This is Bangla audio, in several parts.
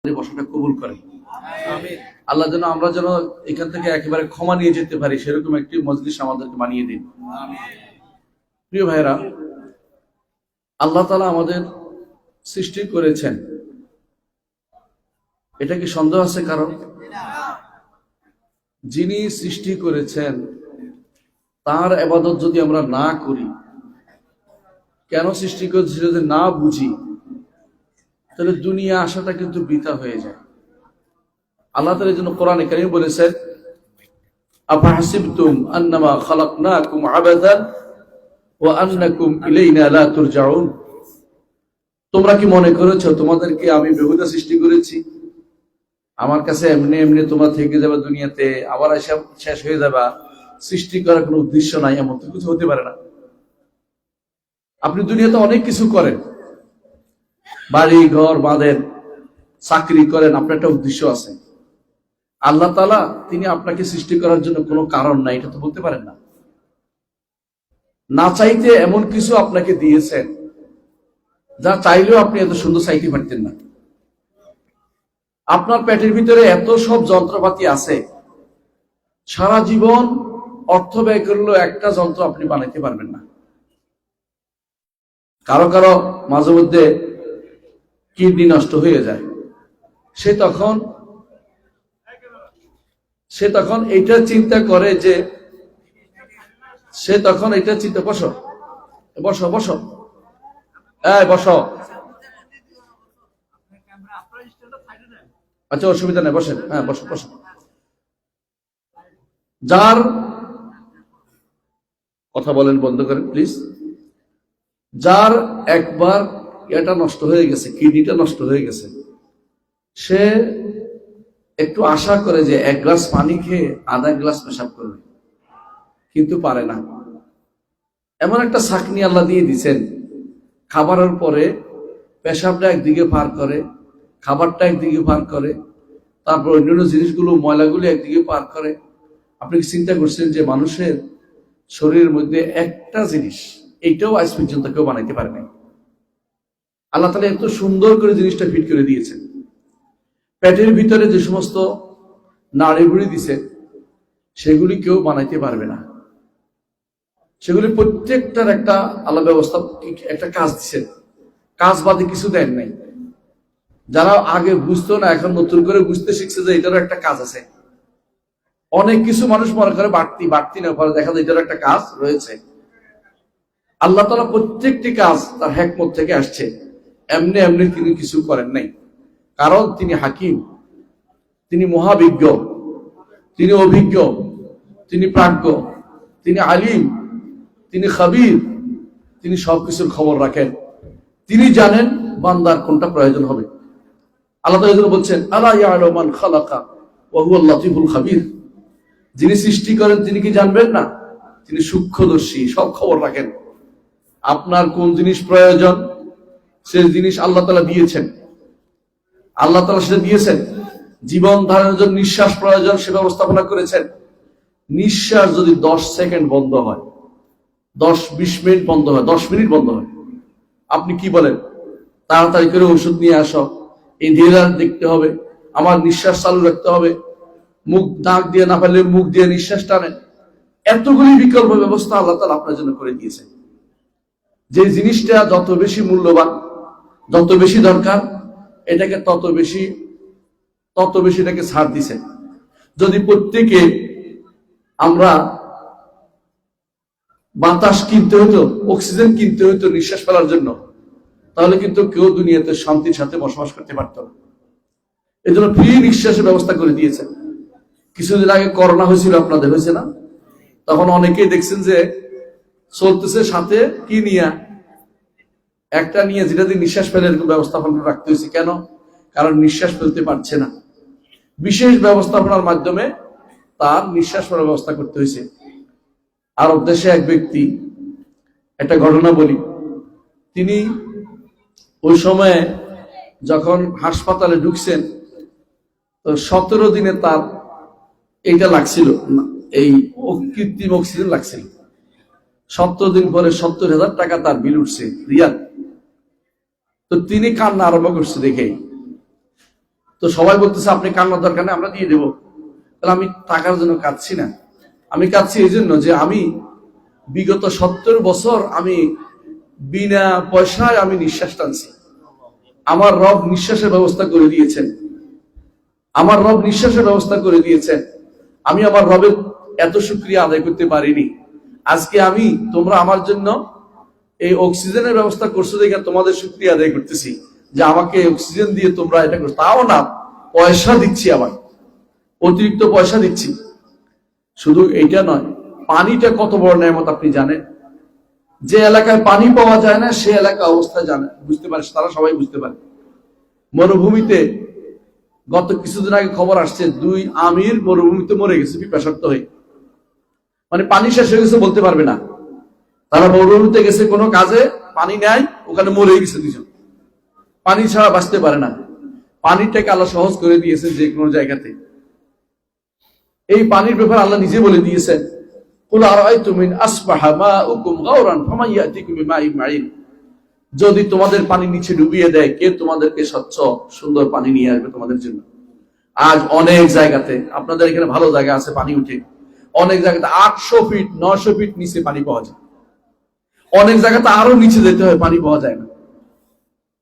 বসাটা কবুল করে। আল্লাহ যেন আমরা যেন এখান থেকে একেবারে ক্ষমা নিয়ে যেতে পারি সেরকম একটি মজলিস আমাদেরকে বানিয়ে দিন। প্রিয় ভাইরা, আল্লাহ তাআলা আমাদের সৃষ্টি করেছেন, এটা কি সন্দেহ আছে কারণ? যিনি সৃষ্টি করেছেন তার ইবাদত যদি আমরা না করি, কেন সৃষ্টি করেছে যদি না বুঝি, তাহলে দুনিয়া আসাটা কিন্তু বৃথা হয়ে যায়। আল্লাহ তাআলা এই জন্য কোরআনে কারীমে বলেছেন, আফাহাসিবতুম আন্নামা খালাকনাকুম আবাদান ওয়া আন্নাকুম ইলাইনা লা তুরজাউন। তোমরা কি মনে করেছো তোমাদেরকে আমি বেহুদা সৃষ্টি করেছি, আমার কাছে এমনি এমনি তোমরা থেকে যাবে দুনিয়াতে, আবার এসে শেষ হয়ে যাবা, সৃষ্টি করার কোনো উদ্দেশ্য নাই? এমন তো কিছু হতে পারে না। আপনি দুনিয়াতে অনেক কিছু করেন, বাড়ি ঘর বাঁধেন, চাকরি করেন, আপনার একটা উদ্দেশ্য আছে। আল্লাহ তাআলা তিনি আপনাকে সৃষ্টি করার জন্য কোনো কারণ নাই, এটা তো বলতে পারেন না। না চাইতে এমন কিছু আপনাকে দিয়েছেন যা চাইলেও আপনি এত সুন্দর চাইতে পারতেন না। আপনার পেটের ভিতরে এত সব যন্ত্রপাতি আছে, সারা জীবন অর্থ ব্যয় করলেও একটা যন্ত্র আপনি বানাইতে পারবেন না। কারো কারো মাঝে মধ্যে কিডনি নষ্ট হয়ে যায়, সে তখন এইটা চিন্তা করে যে বসো বসো বসো বসো, আচ্ছা অসুবিধা নেই, বসেন, হ্যাঁ বসো বসো। যার কথা বলেন বন্ধ করেন প্লিজ। যার একবার এটা নষ্ট হয়ে গেছে, কিডনিটা নষ্ট হয়ে গেছে, সে একটু আশা করে যে এক গ্লাস পানি খেয়ে আধা গ্লাস পেশাব করবে, কিন্তু পারে না। এমন একটা ছাঁকনি আল্লাহ দিয়ে দিচ্ছেন, খাবারের পরে পেশাবটা একদিকে পার করে, খাবারটা একদিকে পার করে, তারপর অন্যান্য জিনিসগুলো ময়লাগুলো একদিকে পার করে। আপনি কি চিন্তা করছেন যে মানুষের শরীরের মধ্যে একটা জিনিস, এইটাও আজ পর্যন্ত কেউ বানাইতে পারে নাই? আল্লাহ তাআলা এত সুন্দর করে জিনিসটা ফিট করে দিয়েছেন। পেটের ভিতরে যে সমস্ত নাড়িভুড়ি দিছে, সেগুলি কেউ বানাইতে পারবে না। সেগুলি প্রত্যেকটার একটা আলাদা ব্যবস্থা, একটা কাজ দিচ্ছেন, কাজ বাদে কিছু দেন নাই। যারা আগে বুঝতো না, এখন নতুন করে বুঝতে শিখছে যে এটারও একটা কাজ আছে। অনেক কিছু মানুষ মনে করে বাড়তি না, পরে দেখা যায় এটারও একটা কাজ রয়েছে। আল্লাহ তাআলা প্রত্যেকটি কাজ তার হিকমত থেকে আসছে, এমনি এমনি তিনি কিছু করেন নাই। কারণ তিনি হাকিম, তিনি মহাবিজ্ঞ, তিনি অভিজ্ঞ, তিনি প্রাজ্ঞ, তিনি আলিম, তিনি খাবির, তিনি সবকিছুর খবর রাখেন। তিনি জানেন বান্দার কোনটা প্রয়োজন হবে। আল্লাহ তাআলা বলছেন, আলা ইয়ালামু মান খালাকা ওয়া হুয়াল লাতীফুল খাবির। যিনি সৃষ্টি করেন তিনি কি জানবেন না? তিনি সূক্ষ্মদর্শী, সব খবর রাখেন। আপনার কোন জিনিস প্রয়োজন সেই জিনিস আল্লাহ তাআলা দিয়েছেন। আল্লাহ তাআলা সেটা দিয়েছেন। জীবন ধারণের জন্য নিঃশ্বাস প্রয়োজন, সে ব্যবস্থাপনা করেছেন। নিঃশ্বাস যদি 10 সেকেন্ড বন্ধ হয়, 10-20 মিনিট বন্ধ হয়, 10 মিনিট বন্ধ হয়, আপনি কি বলেন? তাড়াতাড়ি করে ওষুধ নিয়ে আসো, ইনহেলার দেখতে হবে, আমার নিঃশ্বাস চালু রাখতে হবে, মুখ নাক দিয়ে না পারলে মুখ দিয়ে নিঃশ্বাস টানেন। এতগুলি বিকল্প ব্যবস্থা আল্লাহ তাআলা আপনার জন্য করে দিয়েছেন। যে জিনিসটা যত বেশি মূল্যবান, যত বেশি দরকার, এটাকে তত বেশি এটাকে ছাড় দিছেন। যদি প্রত্যেকে আমরা বাতাস কিনতে হতো, অক্সিজেন কিনতে হতো নিঃশ্বাস ফেলার জন্য, তাহলে কিন্তু কেউ দুনিয়াতে শান্তির সাথে বসবাস করতে পারত না। এই জন্য ফ্রি নিঃশ্বাসের ব্যবস্থা করে দিয়েছেন। কিছুদিন আগে করোনা হয়েছিল, আপনাদের হয়েছে না? তখন অনেকেই দেখছেন যে চলতেছে সাথে কি নিয়ে, একটা নিয়ে যেটা দিয়ে নিঃশ্বাস ফেলে এরকম ব্যবস্থাপনা রাখতে হয়েছে। কেন? কারণ নিঃশ্বাস ফেলতে পারছে না। বিশেষ ব্যবস্থাপনার মাধ্যমে তার নিঃশ্বাস ফেলার ব্যবস্থা করতে হয়েছে। আরব দেশে এক ব্যক্তি, একটা ঘটনা বলি। তিনি ওই সময়ে যখন হাসপাতালে ঢুকছেন, তো 17 দিনে তার এইটা লাগছিল, এই কৃত্রিম অক্সিজেন লাগছিল। 17 দিন পরে 70,000 টাকা তার বিল উঠছে, রিয়াল। তো তিনি কান্না আরম্ভ করছে দেখে। তো সবাই বলতেছে আপনি কান্নার দরকার নেই, আমরা দিয়ে দেবো। তাহলে আমি টাকার জন্য কাঁদছি না, আমি কাঁদছি এই জন্য যে আমি বিগত 70 বছর আমি বিনা পয়সায় আমি নিঃশ্বাস টানছি। আমার রব নিঃশ্বাসের ব্যবস্থা করে দিয়েছেন, আমার রব নিঃশ্বাসের ব্যবস্থা করে দিয়েছেন। আমি আমার রবের এত শুকরিয়া আদায় করতে পারিনি। আজকে আমি, তোমরা আমার জন্য এই অক্সিজেনের ব্যবস্থা করছো দেখে তোমাদের শুকরিয়া আদায় করতেছি যে আমাকে অক্সিজেন দিয়ে তোমরা এটা করছো। তাও না, পয়সা দিচ্ছি, আবার অতিরিক্ত পয়সা দিচ্ছি। শুধু এইটা নয়, পানিটা কত বড় নেয়ামত আপনি জানেন? যে এলাকায় পানি পাওয়া যায় না সে এলাকা অবস্থা জানে, বুঝতে পারে, তারা সবাই বুঝতে পারে। মরুভূমিতে গত কিছুদিন আগে খবর আসছে 2 আমির মরুভূমিতে মরে গেছে পিপাসার্ত হয়ে, মানে পানি শেষ হয়ে গেছে বলতে পারবে না। তারা মরুভূমিতে গেছে কোনো কাজে, পানি নেয়, ওখানে মরে গেছে 2 জন, পানি ছাড়া বাঁচতে পারে না। পানিটাকে আল্লাহ সহজ করে দিয়েছে যে কোনো জায়গাতে। এই পানির ব্যাপারে আল্লাহ নিজে বলে দিয়েছেন, কুল আরাআইতুম ইন আসবাহা মাউকুম গাওরান ফামান ইয়াতিকুম বিমাইন মাইন। যদি তোমাদের পানি নিচে ডুবিয়ে দেয়, কে তোমাদেরকে স্বচ্ছ সুন্দর পানি নিয়ে আসবে তোমাদের জন্য? আজ অনেক জায়গাতে, আপনাদের এখানে ভালো জায়গা আছে পানি উঠে, অনেক জায়গাতে 800 ফিট 900 ফিট নিচে পানি পাওয়া যায়, অনেক জায়গাতে আরো নিচে যেতে হয়, পানি পাওয়া যায় না।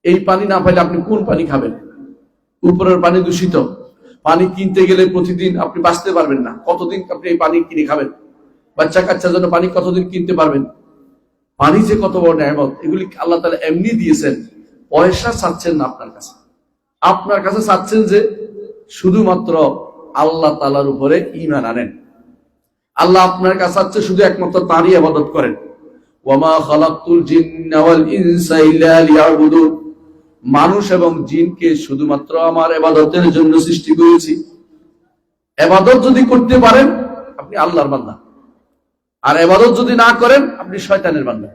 এই পানি না পাইলে আপনি কোন পানি খাবেন? উপরের পানি দূষিত, পানি কিনতে গেলে প্রতিদিন আপনি বাঁচতে পারবেন না। কতদিন আপনি এই পানি কিনে খাবেন? বাচ্চা কাচ্চার জন্য পানি কতদিন কিনতে পারবেন? পানি যে কত বড় নিয়ামত, এগুলি আল্লাহ তাআলা এমনি দিয়েছেন। পয়সা চাচ্ছেন না আপনার কাছে, আপনার কাছে চাচ্ছেন যে শুধুমাত্র আল্লাহ তাআলার উপরে ঈমান আনেন। আল্লাহ আপনার কাছে চাচ্ছে শুধু একমাত্র তারই ইবাদত করেন। ওয়ামা খালাকতুল জিন্না ওয়াল ইনসা ইল্লা লিয়াবুদুন। মানুষ এবং জিনকে শুধুমাত্র আমার ইবাদতের জন্য সৃষ্টি করেছি। ইবাদত যদি করতে পারেন আপনি আল্লাহর বান্দা, আর ইবাদত যদি না করেন আপনি শয়তানের বান্দা।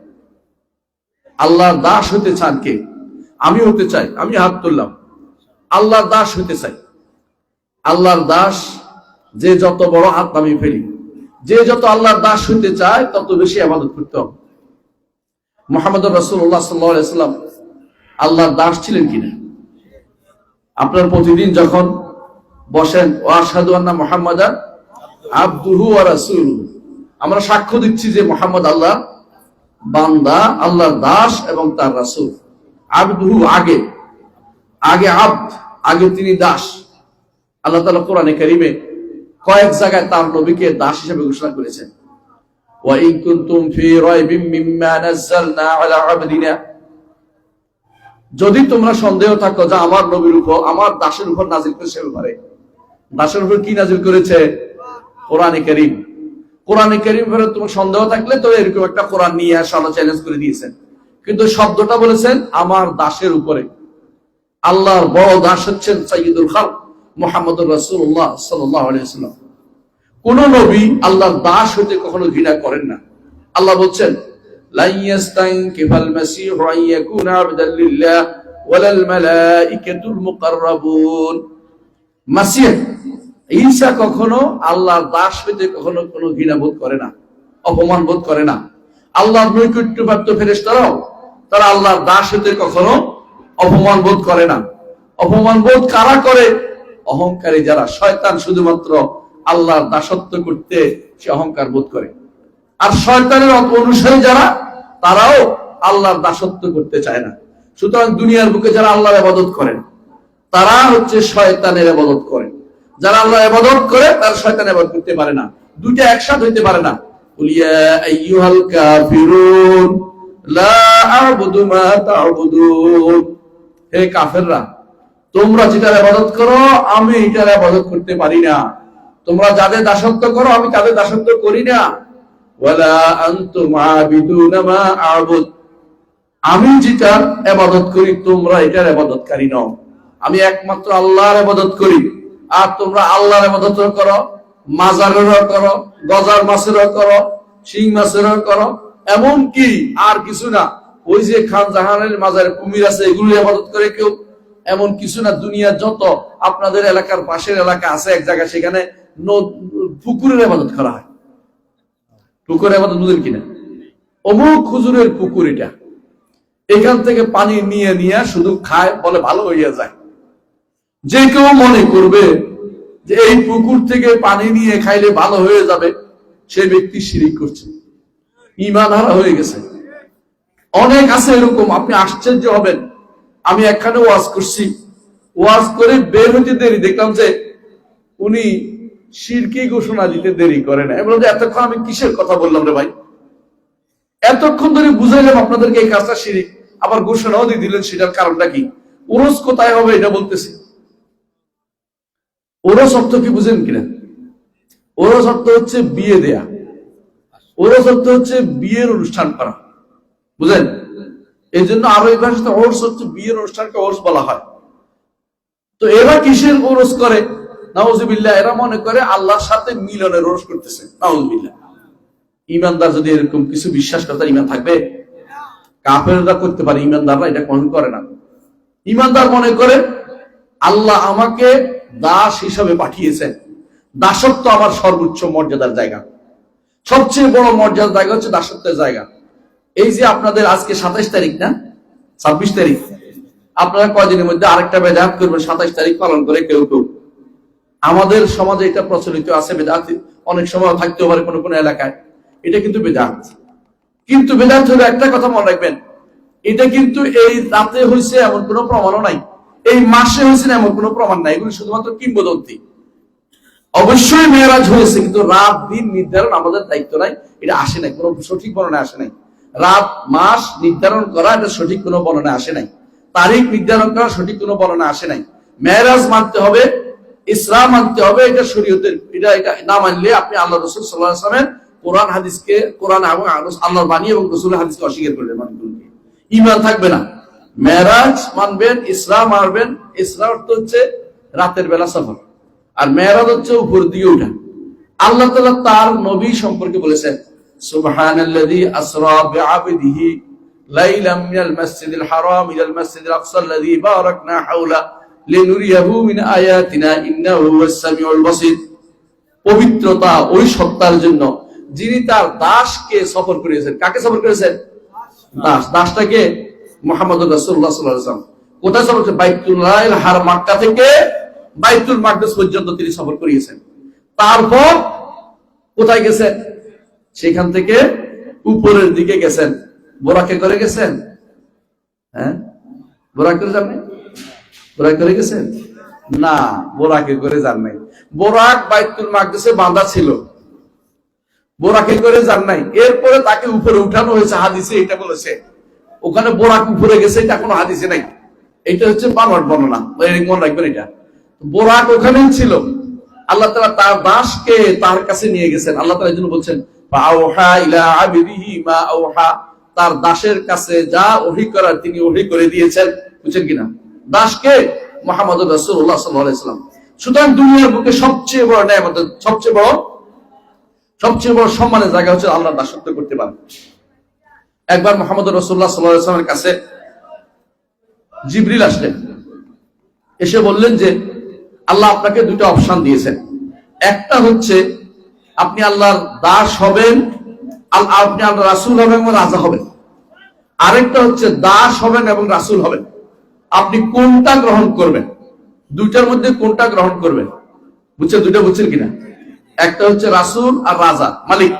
আল্লাহর দাস হতে চান কে? আমি হতে চাই, আমি হাত তুললাম। আল্লাহর দাস হতে চাই। আল্লাহর দাস যে যত বড় হাত আমি ফেলি, যে যত আল্লাহর দাস হতে চায় তত বেশি ইবাদত করতে হবে। মুহাম্মদুর রাসূলুল্লাহ সাল্লাল্লাহু আলাইহি ওয়াসাল্লাম আল্লাহর দাস ছিলেন কিনা? আপনার প্রতিদিন যখন বসেন, ওয়াশহাদু আন্না মুহাম্মাদান আবদুহু ওয়া রাসূলুহু, আমরা সাক্ষ্য দিচ্ছি যে মুহাম্মদ আল্লাহর বান্দা, আল্লাহর দাস এবং তার রাসূল। আবদুহু আগে, আগে আবদ, আগে তিনি দাস। আল্লাহ তাআলা কোরআনে কারীমে কয়েক জায়গায় তার নবীকে দাস হিসেবে ঘোষণা করেছেন। ওয়া ইন কুনতুম ফি রাইবিম মিম্মা নাযালনা আলা আবদিনা, যদি তোমরা সন্দেহ থাকো যে আমার নবীর উপর, আমার দাসের উপর নাজিল করেছে ব্যাপারে, দাসের উপর কি নাজিল করেছে? কোরআনে কারীম। কোরআনে কারীম ব্যাপারে তোমার সন্দেহ থাকলে তো এরকম একটা কোরআন নিয়ে আসা, আল্লাহ চ্যালেঞ্জ করে দিয়েছেন। কিন্তু শব্দটা বলেছেন আমার দাসের উপরে। আল্লাহর বড় দাস হচ্ছেন সাইয়্যিদুল খালক মুহাম্মদুর রাসূলুল্লাহ সাল্লাল্লাহু আলাইহি ওয়াসাল্লাম। কোন নবী আল্লাহর দাস হতে কখনো ঘৃণা করেন না। আল্লাহ বলছেন, লা ইয়াস্তানকিফাল মাসীহু আন ইয়াকুনা আবদাল লিল্লাহ ওয়ালাল মালাইকাতুল মুকাররাবুন। মাসীহ ঈসা কখনো আল্লাহর দাস হতে কখনো কোনো ঘৃণা বোধ করে না, অপমান বোধ করে না। আল্লাহর নৈকট্যপ্রাপ্ত ফেরেশতারাও তারা আল্লাহর দাস হতে কখনো অপমান বোধ করে না। অপমান বোধ কারা করে? অহংকারী যারা। শয়তান শুধুমাত্র আল্লাহর দাসত্ব করতে সে অহংকার বোধ করে। আর শয়তানের অনুসারী যারা, তারাও আল্লাহর দাসত্ব করতে চায় না। সুতরাং দুনিয়ার বুকে যারা আল্লাহর ইবাদত করেন তারা হচ্ছে শয়তানের ইবাদত করে। যারা আল্লাহর ইবাদত করে তারা শয়তানের ইবাদত করতে পারে না। দুইটা একসাথে হইতে পারে না। কুল ইয়া আইয়ুহাল কাফিরুন লা আ'বুদু মা তা'বুদুন। হে কাফেররা, তোমরা যেটার ইবাদত করো আমি এটার ইবাদত করতে পারি না। তোমরা যাদের দাসত্ব করো আমি তাদের দাসত্ব করি না। ওয়ালা আনতুম আবিদুনা মা আ'বুদ। আমি যেটার ইবাদত করি তোমরা এটার ইবাদতকারী নও। আমি একমাত্র আল্লাহর ইবাদত করি, আর তোমরা আল্লাহর ইবাদত করো, মাজারেরও করো, গজার মাছেরও করো, শিং মাছেরও করো, এমন কি আর কিছু না। ওই যে খান জাহানের মাজারে কুমির আছে এগুলো ইবাদত করে কেউ? এমন কিছু না। দুনিয়ার যত আপনাদের এলাকার পাশের এলাকা আছে এক জায়গায়, সেখানে পুকুরের ইবাদত করা হয়। পুকুরের ইবাদত বুঝেন কিনা? অমুক হুজুরের পুকুর, এটা এখান থেকে পানি নিয়ে নিয়ে শুধু খায়, বলে ভালো হইয়া যায়। যে কেউ মনে করবে যে এই পুকুর থেকে পানি নিয়ে খাইলে ভালো হয়ে যাবে, সেই ব্যক্তি শিরিক করছে, ঈমান হারা হয়ে গেছে। অনেক আছে এরকম, আপনি আশ্চর্য হবেন। আমি একখানে ওয়াজ করছি, ওয়াজ করে বের হইতে দেরি, দেখলাম যে উনি শিরকি ঘোষণা দিতে দেরি করে না। বললাম যে এতক্ষণ আমি কিসের কথা বললাম রে ভাই, এতক্ষণ ধরে বুঝাইলাম আপনাদেরকে এই কাজটা শিরিক, আবার ঘোষণাও দিয়ে দিলেন, সেটার কারণটা কি? ওরস কোথায় হবে এটা বলতেছি। ওরস অর্থ কি বুঝেন কিনা? ওরস অর্থ হচ্ছে বিয়ে দেয়া, ওরস অর্থ হচ্ছে বিয়ের অনুষ্ঠান করা, বুঝেন? এই জন্য আরবি ভাষাতে ওরস হচ্ছে বিয়ের অনুষ্ঠানকে ওরস বলা হয়। তো এরা কিসের ওরস করে? নাউজুবিল্লাহ, এরা মনে করে আল্লাহর সাথে মিলনের ওরস করতেছে। নাউজুবিল্লাহ। ইমানদার যদি এরকম কিছু বিশ্বাস করে, তার ইমান থাকবে? কাফেররা করতে পারে, ইমানদাররা এটা কখনো করে না। ইমানদার মনে করে আল্লাহ আমাকে দাস হিসাবে পাঠিয়েছেন, দাসত্ব আমার সর্বোচ্চ মর্যাদার জায়গা, সবচেয়ে বড় মর্যাদার জায়গা হচ্ছে দাসত্বের জায়গা। এই যে আপনাদের আজকে 27 তারিখ না 26 তারিখ, আপনারা কয়দিনের মধ্যে আরেকটা বেদাত করবেন, 27 তারিখ পালন করে কেউ কেউ। আমাদের সমাজে এটা প্রচলিত আছে, বেদাত অনেক সময় থাকতেও পারে কোনো কোনো এলাকায়, এটা কিন্তু বেদাত। কিন্তু বেদাত হলো, একটা কথা মনে রাখবেন, এটা কিন্তু এই রাতে হয়েছে এমন কোনো প্রমাণও নাই, এই মাসে হয়েছে না এমন কোনো প্রমাণ নাই, এগুলো শুধুমাত্র কিংবদন্তি। অবশ্যই মেরাজ হয়েছে, কিন্তু রাত দিন নির্ধারণ আমাদের দায়িত্ব নাই, এটা আসে নাই, কোনো সঠিক বর্ণনা আসে নাই। রাত মাস নির্ধারণ করা, এটা সঠিক কোনো বর্ণনা আসে নাই। তারিখ নির্ধারণ করা সঠিক কোনো বর্ণনা আসে নাই। মেরাজ মানতে হবে, ইসরা মানতে হবে, এটা শরীয়তের। এটা না মানলে আপনি আল্লাহ রাসূল সাল্লাল্লাহু আলাইহি ওয়াসাল্লামের কোরআন হাদিসকে, কোরআন এবং আল্লাহর বাণী এবং রাসূলের হাদিসকে অস্বীকার করলেন, ঈমান থাকবে না। মেরাজ মানবেন, ইসরা মানবেন। ইসরা অর্থ হচ্ছে রাতের বেলা সফর, আর মেরাজ হচ্ছে উপর দিকে ওঠা। আল্লাহ তাআলা তার নবী সম্পর্কে বলেছেন, সুবহানাল্লাযী আসরা বিআবদিহি লাইলাম মিনাল মাসজিদিল হারাম ইলাল মাসজিদিল আকসাল্লাযী বারাকনা হাওলা লিনুরিয়াহু মিন আয়াতিনা ইন্নাহু হুয়াস সামিউল বাসীর। পবিত্রতা ওই সত্তার জন্য যিনি তার দাসকে সফর করিয়েছেন। কাকে সফর করেছেন? দাস। দাসটাকে মুহাম্মদুর রাসূলুল্লাহ সাল্লাল্লাহু আলাইহি ওয়াসাল্লাম। কোথায় সফর করেছেন? বাইতুল্লাহিল হারাম, মক্কা থেকে বাইতুল মাকদিস পর্যন্ত তিনি সফর করিয়েছেন। তারপর কোথায় গেছেন? সেখান থেকে উপরের দিকে গেছেন। বোরাকে করে গেছেন? হ্যাঁ, বোরাক করে যান নাই? বোরাক করে গেছেন? না, বোরাকে করে যান নাই। বোরাক বাইতুল মাকদিসে বাঁধা ছিল, বোরাকে করে যান নাই। এরপরে তাকে উপরে উঠানো হয়েছে, হাদিসে এটা বলেছে। ওখানে বোরাক উপরে গেছে, এটা কোনো হাদিসে নাই, এটা হচ্ছে বানোয়াট বর্ণনা, মনে রাখবেন। এটা বোরাক ওখানেই ছিল। আল্লাহ তাআলা তার দাসকে তার কাছে নিয়ে গেছেন। আল্লাহ তাআলা এই জন্য বলছেন, ফাআওহা ইলা আবদিহি মা আওহা, তার দাসের কাছে যা ওহী করার তিনি ওহী করে দিয়েছেন। বুঝছেন কিনা? দাসকে মুহাম্মদুর রাসূলুল্লাহ সাল্লাল্লাহু আলাইহি ওয়াসাল্লাম। সুতরাং দুনিয়ার বুকে সবচেয়ে বড় নেয়ামত, সবচেয়ে বড় সম্মানের জায়গা হচ্ছে আল্লাহর দাসত্ব করতে পারে। একবার মুহাম্মদুর রাসূলুল্লাহ সাল্লাল্লাহু আলাইহি ওয়াসাল্লামের কাছে জিবরিল আসলেন, এসে বললেন যে আল্লাহ আপনাকে দুটো অপশন দিয়েছেন। একটা হচ্ছে আপনি আল্লাহর দাস হবেন, আপনি আল্লাহর রাসূল হবেন এবং রাজা হবেন। আরেকটা হচ্ছে দাস হবেন এবং রাসূল হবেন। আপনি কোনটা গ্রহণ করবেন? দুইটার মধ্যে কোনটা গ্রহণ করবেন? বুঝছেন? দুইটা বুঝছেন কিনা? একটা হচ্ছে রাসূল আর রাজা, মালিক,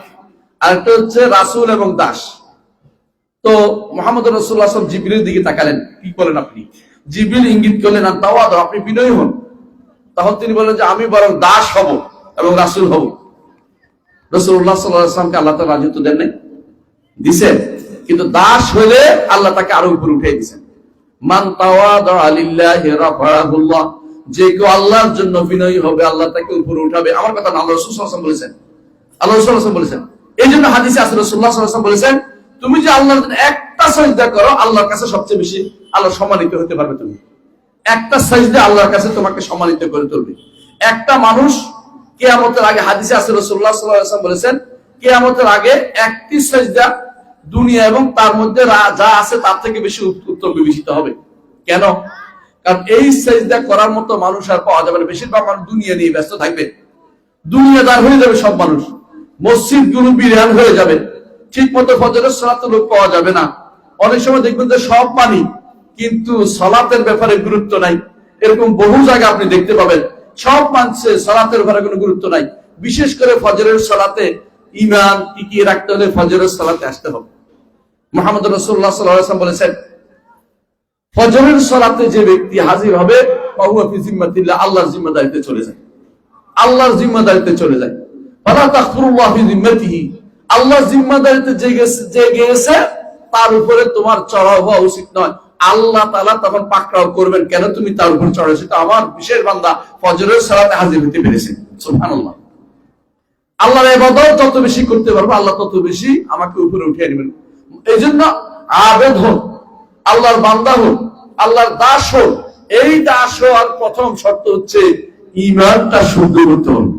আর একটা হচ্ছে রাসূল এবং দাস। তো মুহাম্মদুর রাসূলুল্লাহ সাল্লাল্লাহু আলাইহি ওয়াসাল্লাম জিবরিলের দিকে তাকালেন, কি বলেন আপনি? জিবরিল ইঙ্গিত করলেন, তাওয়াদু, আপনি বিনয়ী হন। তখন তিনি বললেন যে আমি বরং দাস হব এবং রাসূল হব। রাসূলুল্লাহ সাল্লাল্লাহু আলাইহি ওয়াসাল্লামকে আল্লাহ তাআলা রাজত্ব দেন নাই? দিয়েছেন, কিন্তু দাস হলে আল্লাহ তাকে আরো উপরে উঠিয়ে দিয়েছেন। মান তাওয়াদা লিল্লাহি রাফাহুল্লাহ, যে কেউ আল্লাহর জন্য বিনয়ী হবে আল্লাহ তাকে উপরে উঠাবে। আমার কথা না, আল্লাহ রাসূল সাল্লাল্লাহু আলাইহি ওয়াসাল্লাম বলেছেন। আল্লাহ রাসূল সাল্লাল্লাহু আলাইহি ওয়াসাল্লাম বলেছেন। এইজন্য হাদিসে আছে রাসূলুল্লাহ সাল্লাল্লাহু আলাইহি ওয়াসাল্লাম বলেছেন, তুমি যে আল্লাহর জন্য একটা সিজদা করো, আল্লাহর কাছে সবচেয়ে বেশি আল্লাহ সম্মানিত হতে পারবে। তুমি একটা সিজদা আল্লাহর কাছে তোমাকে সম্মানিত করে তুলবে। একটা মানুষ কিয়ামতের আগে, হাদিসে আছে রাসূলুল্লাহ সাল্লাল্লাহু আলাইহি ওয়াসাল্লাম বলেছেন, কিয়ামতের আগে একটি সিজদা দুনিয়া এবং তার মধ্যে যা আছে তার থেকে বেশি উত্তম বিবেচিত হবে। কেন? কারণ এই সিজদা করার মতো মানুষ আর পাওয়া যাবে না। বেশিরভাগ মানুষ দুনিয়া নিয়ে ব্যস্ত থাকবে, দুনিয়াদার হয়ে যাবে সব মানুষ। মসজিদ গুলো বিরান হয়ে যাবে, ঠিক মতো ফজরের সালাতে লোক পাওয়া যাবে না। অনেক সময় দেখবেন যে সব পানি, কিন্তু সালাতের ব্যাপারে গুরুত্ব নাই। এরকম বহু জায়গা আপনি দেখতে পাবেন। সব মানছে সালাতের উপরে কোনো গুরুত্ব নাই। বিশেষ করে ফজরের সালাতে ঈমান টিকিয়ে রাখতে হলে ফজরের সালাতে আসতে হবে। মুহাম্মদ রাসূলুল্লাহ সাল্লাল্লাহু আলাইহি ওয়াসাল্লাম বলেছেন, ফজরের সালাতে যে ব্যক্তি হাজির হবে ফাহুয়া ফি জিম্মাতিল্লাহ, আল্লাহর জিম্মাদারিতে চলে যায়, আল্লাহর জিম্মাদারিতে চলে যায়। ফালা তাখফুরুল্লাহ ফি জিম্মাতিহি, আল্লাহর জিম্মাদারিতে যে গেছে তার উপরে তোমার চড়াও হওয়া উচিত নয়। আল্লাহ তাআলা তখন পাকড়াও করবেন, কেন তুমি তার উপর চড়েছো? তো আমার বিশেষ বান্দা ফজরের সালাতে হাজির হতে পেরেছে। সুবহানাল্লাহ। আল্লাহর ইবাদত যত বেশি করতে পারবো আল্লাহ তত বেশি আমাকে উপরে উঠিয়ে নেবেন। এই জন্য আবেদ হোক, আল্লাহর বান্দা হোক, আল্লাহর দাস হোক, এই দাস হওয়ার প্রথম শর্ত হচ্ছে ঈমানটা শুদ্ধ করতে হবে।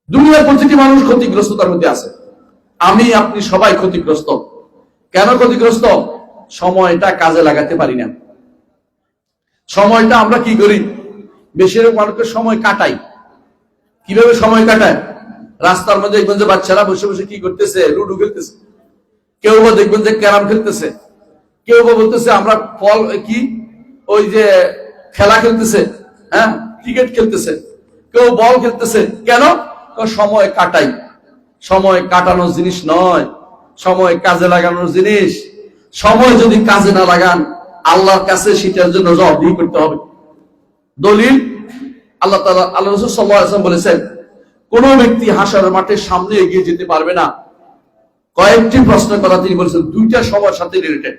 দুনিয়ার প্রতিটি মানুষ ক্ষতিগ্রস্ততার মধ্যে আছে, আমি আপনি সবাই ক্ষতিগ্রস্ত। কেন ক্ষতিগ্রস্ত? সময়টা কাজে লাগাতে পারি না। সময়টা আমরা কি করি? বেশিরভাগ মানুষকে সময় কাটাই। কিভাবে সময় কাটায়? রাস্তার মধ্যে দেখবেন যে বাচ্চারা বসে বসে কি করতেছে? লুডো খেলতেছে। কেউ বা দেখবেন যে ক্যারাম খেলতেছে, কেউ বা বলতেছে আমরা ফল কি ওই যে খেলা খেলতেছে, হ্যাঁ ক্রিকেট খেলতেছে, কেউ বল খেলতেছে। কেন? সময় কাটাই। সময় কাটানোর জিনিস নয়, সময় কাজে লাগানোর জিনিস। সময় যদি কাজে না লাগান আল্লাহর কাছে সেটার জন্য জবাবদিহি করতে হবে। দলিল আল্লাহ তাআলা, আল্লাহ রাসূল সাল্লাল্লাহু আলাইহি ওয়াসাল্লাম বলেছেন, কোন ব্যক্তি হাসরের মাঠের সামনে এগিয়ে যেতে পারবে না। কয়েকটি প্রশ্নের কথা তিনি বলেছেন, দুইটা সময়ের সাথে রিলেটেড।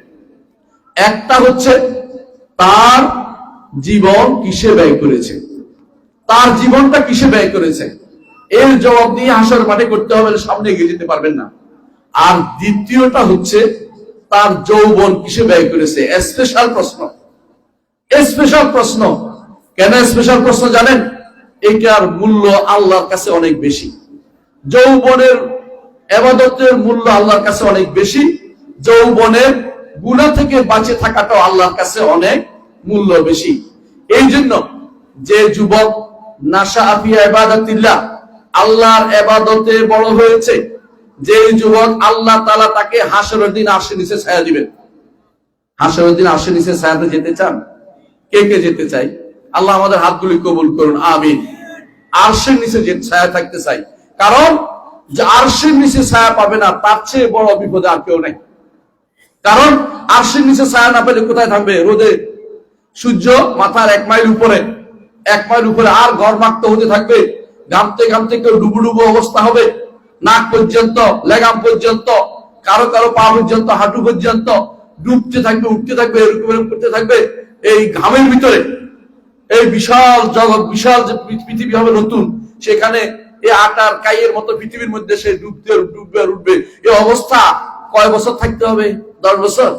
একটা হচ্ছে তার জীবন কিসে ব্যয় করেছে, তার জীবনটা কিসে ব্যয় করেছে, এর জবাব দিয়ে হাসরের মাঠে করতে হবে, সামনে এগিয়ে যেতে পারবেন না। আর দ্বিতীয়টা হচ্ছে তার যৌবন কিসে ব্যয় করেছে। স্পেশাল প্রশ্ন, স্পেশাল প্রশ্ন। কেন স্পেশাল প্রশ্ন জানেন? এটার মূল্য আল্লাহর কাছে অনেক বেশি। যৌবনের ইবাদতের মূল্য আল্লাহর কাছে অনেক বেশি, যৌবনের গুনাহ থেকে বাঁচে থাকাটাও আল্লাহর কাছে অনেক মূল্য বেশি। এই জন্য যে যুবক নাশা ফি ইবাদাতিল্লাহ, আল্লাহর ইবাদতে বড় হয়েছে, যে যুবক আল্লাহ তাআলা তাকে হাসরের দিন আরশের নিচে ছায়া দিবেন। হাসরের দিন আরশের নিচে ছায়াতে যেতে চান? কে কে যেতে চাই? আল্লাহ আমাদের হাতগুলি কবুল করুন, আমিন। আরশের নিচে যে ছায়া থাকতে চাই, কারণ যে আরশের নিচে ছায়া পাবে না তার চেয়ে বড় বিপদে আর কেউ নাই। কারণ আরশের নিচে ছায়া না পেলে কোথায় থাকবে? রোদে। সূর্য মাথার 1 মাইল উপরে, 1 মাইল উপরে, আর ঘরমাক্ত হতে থাকবে। ঘামতে ঘামতে কেউ ডুবু ডুবু অবস্থা হবে, নাক পর্যন্ত, লেগাম পর্যন্ত, কারো কারো পা পর্যন্ত, হাঁটু পর্যন্ত ডুবতে থাকবে, উঠতে থাকবে, এরকম এরকম করতে থাকবে এই ঘামের ভিতরে। এই বিশাল জগৎ, বিশাল যে পৃথিবী হবে নতুন, সেখানে এই আটার কাইয়ের মতো পৃথিবীর মধ্যে সে ডুববে আর উঠবে। এই অবস্থা কয় বছর থাকতে হবে? 10 বছর,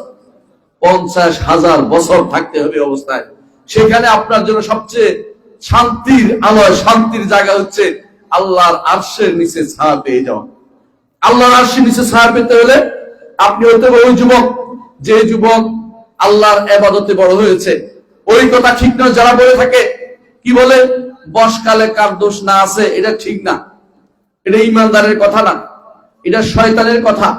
50,000 বছর থাকতে হবে অবস্থায়। সেখানে আপনার জন্য সবচেয়ে শান্তির আলোয়, শান্তির জায়গা হচ্ছে আল্লাহর আরশের নিচে ছায়া পেয়ে যাওয়া। আল্লাহর আরশের নিচে ছায়া পেতে হলে আপনি হতে হবে ওই যুবক, যে যুবক আল্লাহর ইবাদতে বড় হয়েছে। ওই কথা ঠিক নয় যারা বলে থাকে, কি বলে, বসকালে কার দোষ না আছে, এটা ঠিক না। এটা ইমানদারের কথা না, এটা শয়তানের কথা।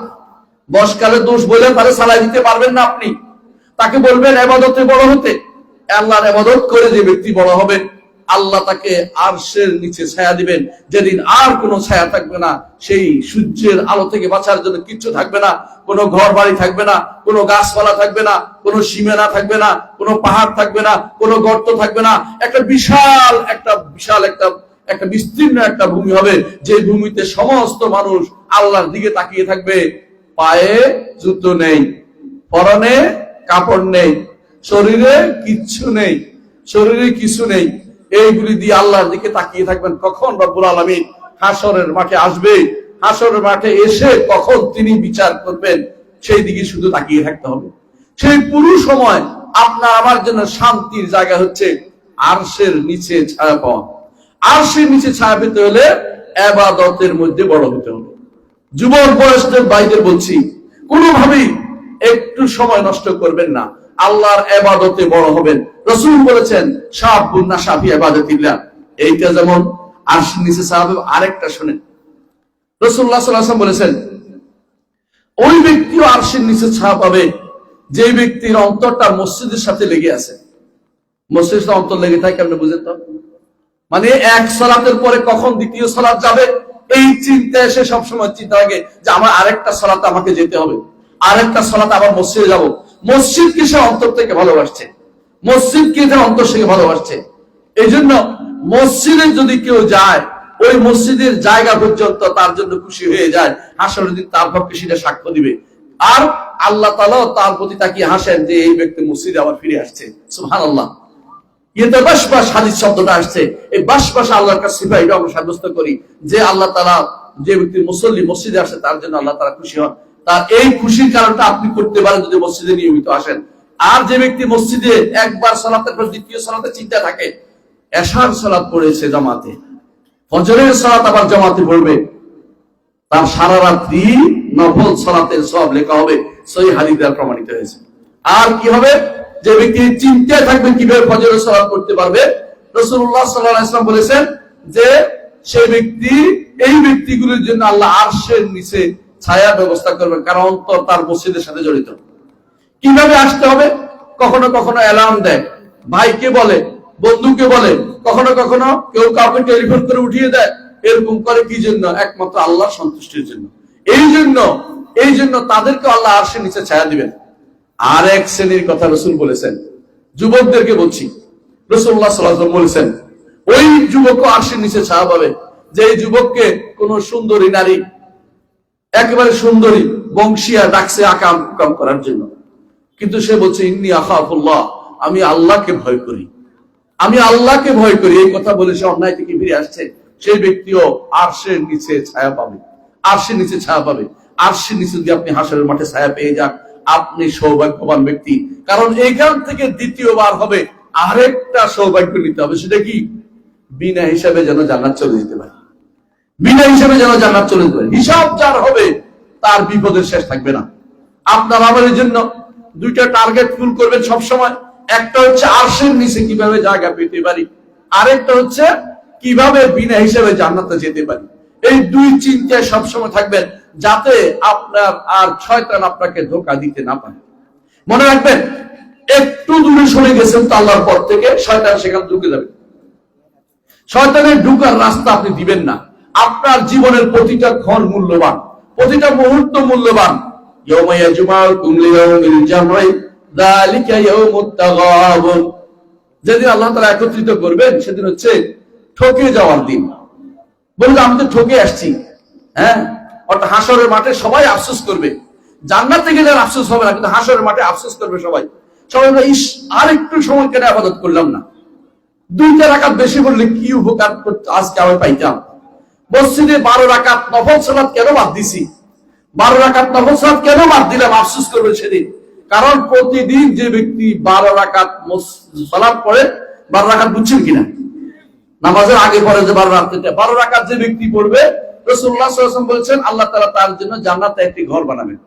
বসকালে দোষ বলে তাহলে সালাই দিতে পারবেন না আপনি। তাকে বলবেন ইবাদতে বড় হতে। আল্লাহর ইবাদত করে যে ব্যক্তি বড় হবে, আল্লাহ তাকে আরশের নিচে ছায়া দিবেন, যেদিন আর কোনো ছায়া থাকবে না। সেই সূর্যের আলো থেকে বাঁচার জন্য কিচ্ছু থাকবে না, কোনো ঘর বাড়ি থাকবে না, কোনো গাছপালা থাকবে না, কোনো সীমানা থাকবে না, কোনো পাহাড় থাকবে না, কোনো গর্ত থাকবে না। একটা বিশাল একটা বিস্তীর্ণ একটা ভূমি হবে, যে ভূমিতে সমস্ত মানুষ আল্লাহর দিকে তাকিয়ে থাকবে। পায়ে জুতো নেই, পরনে কাপড় নেই, শরীরে কিচ্ছু নেই, শরীরে কিছু নেই, এইগুলি দিয়ে আল্লাহর দিকে তাকিয়ে থাকবেন। কখন রব্বুল আলামিন হাসরের মাঠে আসবে, হাসরের মাঠে এসে কখন তিনি বিচার করবেন, সেই দিকে শুধু তাকিয়ে থাকতে হবে। সেই পুরো সময় আপনার আমার জন্য শান্তির জায়গা হচ্ছে আরশের নিচে ছায়া পাওয়া। আরশের নিচে ছায়া পেতে হলে ইবাদতের মধ্যে বড় হতে হবে। যুবক বয়সের ভাইদের বলছি, কোনোভাবেই একটু সময় নষ্ট করবেন না, আল্লাহর ইবাদতে বড় হবেন। রাসূল বলেছেন, শাবুন নাশা ফি ইবাদাতিল্লাহ। এইটা যেমন আরশের নিচে ছায়া পাবে, আরেকটা শুনেন, রাসূলুল্লাহ সাল্লাল্লাহু আলাইহি ওয়াসাল্লাম বলেছেন, ওই ব্যক্তিও আরশের নিচে ছায়া পাবে যে ব্যক্তির অন্তরটা মসজিদের সাথে লেগে আছে। মস্তিষ্ক অন্তর লেগে থাকে, আপনি বুঝেন তো? মানে এক সালাতের পরে কখন দ্বিতীয় সালাত যাবে এই চিন্তা এসে সবসময় চিন্তা লাগে যে আমার আরেকটা সালাতে আমাকে যেতে হবে, আরেকটা সালাতে আবার মসজিদে যাব। মসজিদকে সে অন্তর থেকে ভালোবাসছে, মসজিদকে সে অন্তর থেকে ভালোবাসছে। এই জন্য মসজিদে যদি কেউ যায়, ওই মসজিদের জায়গা পর্যন্ত তার জন্য খুশি হয়ে যায়। হাসরের দিন তার পক্ষে সেটা সাক্ষ্য দিবে, আর আল্লাহ তাআলা তার প্রতি তাকিয়ে হাসেন যে এই ব্যক্তি মসজিদে আবার ফিরে আসছে। সুবহানাল্লাহ। ইয়েতে বাসবাস হাদিস শব্দটা আসছে, এই বাসবাস আল্লাহর কাছে সিফা, এটা আমরা সাব্যস্ত করি যে আল্লাহ তাআলা যে ব্যক্তি মুসল্লি মসজিদে আসে তার জন্য আল্লাহ তাআলা খুশি হন। তার এই খুশির কারণটা আপনি করতে পারেন যদি মসজিদে নিয়মিত আসেন। আর যে ব্যক্তি মসজিদে একবার সালাতের পর দ্বিতীয় সালাতে চিন্তা থাকে, এশার সালাত পড়েছে জামাতে, ফজরের সালাত আবার জামাতে পড়বে, তার সারা রাত্রি নফল সালাতের সওয়াব লেখা হবে, সহিহ হাদিস দ্বারা প্রমাণিত হয়েছে। আর কি হবে? যে ব্যক্তি চিন্তায় থাকবেন কিভাবে ফজরের সালাত করতে পারবে, রাসূলুল্লাহ সাল্লাল্লাহু আলাইহি ওয়াসাল্লাম বলেছেন যে সেই ব্যক্তি, এই ব্যক্তিগুলোর জন্য আল্লাহ আরশের নিচে ছায়া ব্যবস্থা করবেন, কারণ অন্তর তার মসজিদের সাথে জড়িত। কিভাবে আসতে হবে? কখনো কখনো অ্যালার্ম দেয়, ভাইকে বলে, বন্ধুকে বলে, কখনো কখনো কেউ কাউকে টেলিফোন করে উঠিয়ে দেয়। এরকম করে কি জন্য? একমাত্র আল্লাহর সন্তুষ্টির জন্য। এই জন্য তাদেরকে আল্লাহ আরশের নিচে ছায়া দিবেন। আর এক শ্রেণীর কথা রাসূল বলেছেন, যুবকদেরকে বলছি, রাসূলুল্লাহ সাল্লাল্লাহু আলাইহি ওয়াসাল্লাম বলেছেন ওই যুবকও আরশের নিচে ছায়া পাবে, যে যুবককে কোন সুন্দরী নারী, একেবারে সুন্দরী বংশিয়া ডাকছে আকাম করার জন্য, কিন্তু সে বলছে ইন্নী আখাফুল্লাহ, আমি আল্লাহকে ভয় করি, আমি আল্লাহকে ভয় করি। এই কথা বলে সে অন্যায় থেকে ফিরে আসছে, সেই ব্যক্তিও আরশের নিচে ছায়া পাবে, আরশের নিচে ছায়া পাবে। আরশের নিচে যদি আপনি হাসরের মাঠে ছায়া পেয়ে যান, আপনি সৌভাগ্যবান ব্যক্তি। কারণ এইখান থেকে দ্বিতীয়বার হবে আরেকটা সৌভাগ্য নিতে হবে, সেটা কি? বিনা হিসাবে যেন জান্নাত চলে যেতে পারে, বিনা হিসাবে যেন জান্নাত চলে যেতে পারে। হিসাব যার হবে তার বিপদের শেষ থাকবে না। আপনার আমাদের জন্য দুইটা টার্গেট ফুল করবেন সব সময়। একটা হচ্ছে আরশের নিচে কিভাবে জায়গা পেতে পারি, আরেকটা হচ্ছে কিভাবে বিনা হিসাবে জান্নাতে যেতে পারি। এই দুই চিন্তায় সবসময় থাকবেন, যাতে আপনার আর শয়তান আপনাকে ধোঁকা দিতে না পারে। মনে রাখবেন, একটু দূরে সরে গেছেন তো আল্লাহর পর থেকে, শয়তান সেখানে ঢুকে যাবে। শয়তানের ঢুকার রাস্তা আপনি দিবেন না। আপনার জীবনের প্রতিটা ক্ষণ মূল্যবান, প্রতিটা মুহূর্ত মূল্যবান। ইয়াউমা ইয়াজমাউকুম লিয়াউমিল জামঈ যালিকা ইয়াউমুত তাগাবুন, যেদিন আল্লাহ তাআলা একত্রিত করবেন সেদিন হচ্ছে ঠকে যাওয়ার দিন। বলুন, আমি তো ঠকে আসছি। হ্যাঁ, অর্থাৎ হাসরের মাঠে সবাই আফসোস করবে। জান্নাতে গেলে আফসোস হবে না, কিন্তু হাসরের মাঠে আফসোস করবে সবাই। সবাই ইস, আর একটু সময় কেটে ইবাদত করলাম না, দুইটা রাকাত বেশি পড়লে কি উপকার আজকে আমি পাইতাম। মসজিদে 12 রাকাত নফল সালাত কেন বাদ দিছি, 12 রাকাত নফল সালাত কেন বাদ দিলাম, আফসোস করবে সেদিন। কারণ প্রতিদিন যে ব্যক্তি 12 রাকাত সালাত পড়ে, 12 রাকাত বুঝছেন কিনা, নামাজের আগে পরে যে 12 রাকাত যে ব্যক্তি পড়বে, রাসূলুল্লাহ সাল্লাল্লাহু আলাইহি ওয়াসাল্লাম বলেছেন আল্লাহ তাআলা তার জন্য জান্নাতে একটি ঘর বানাবেন।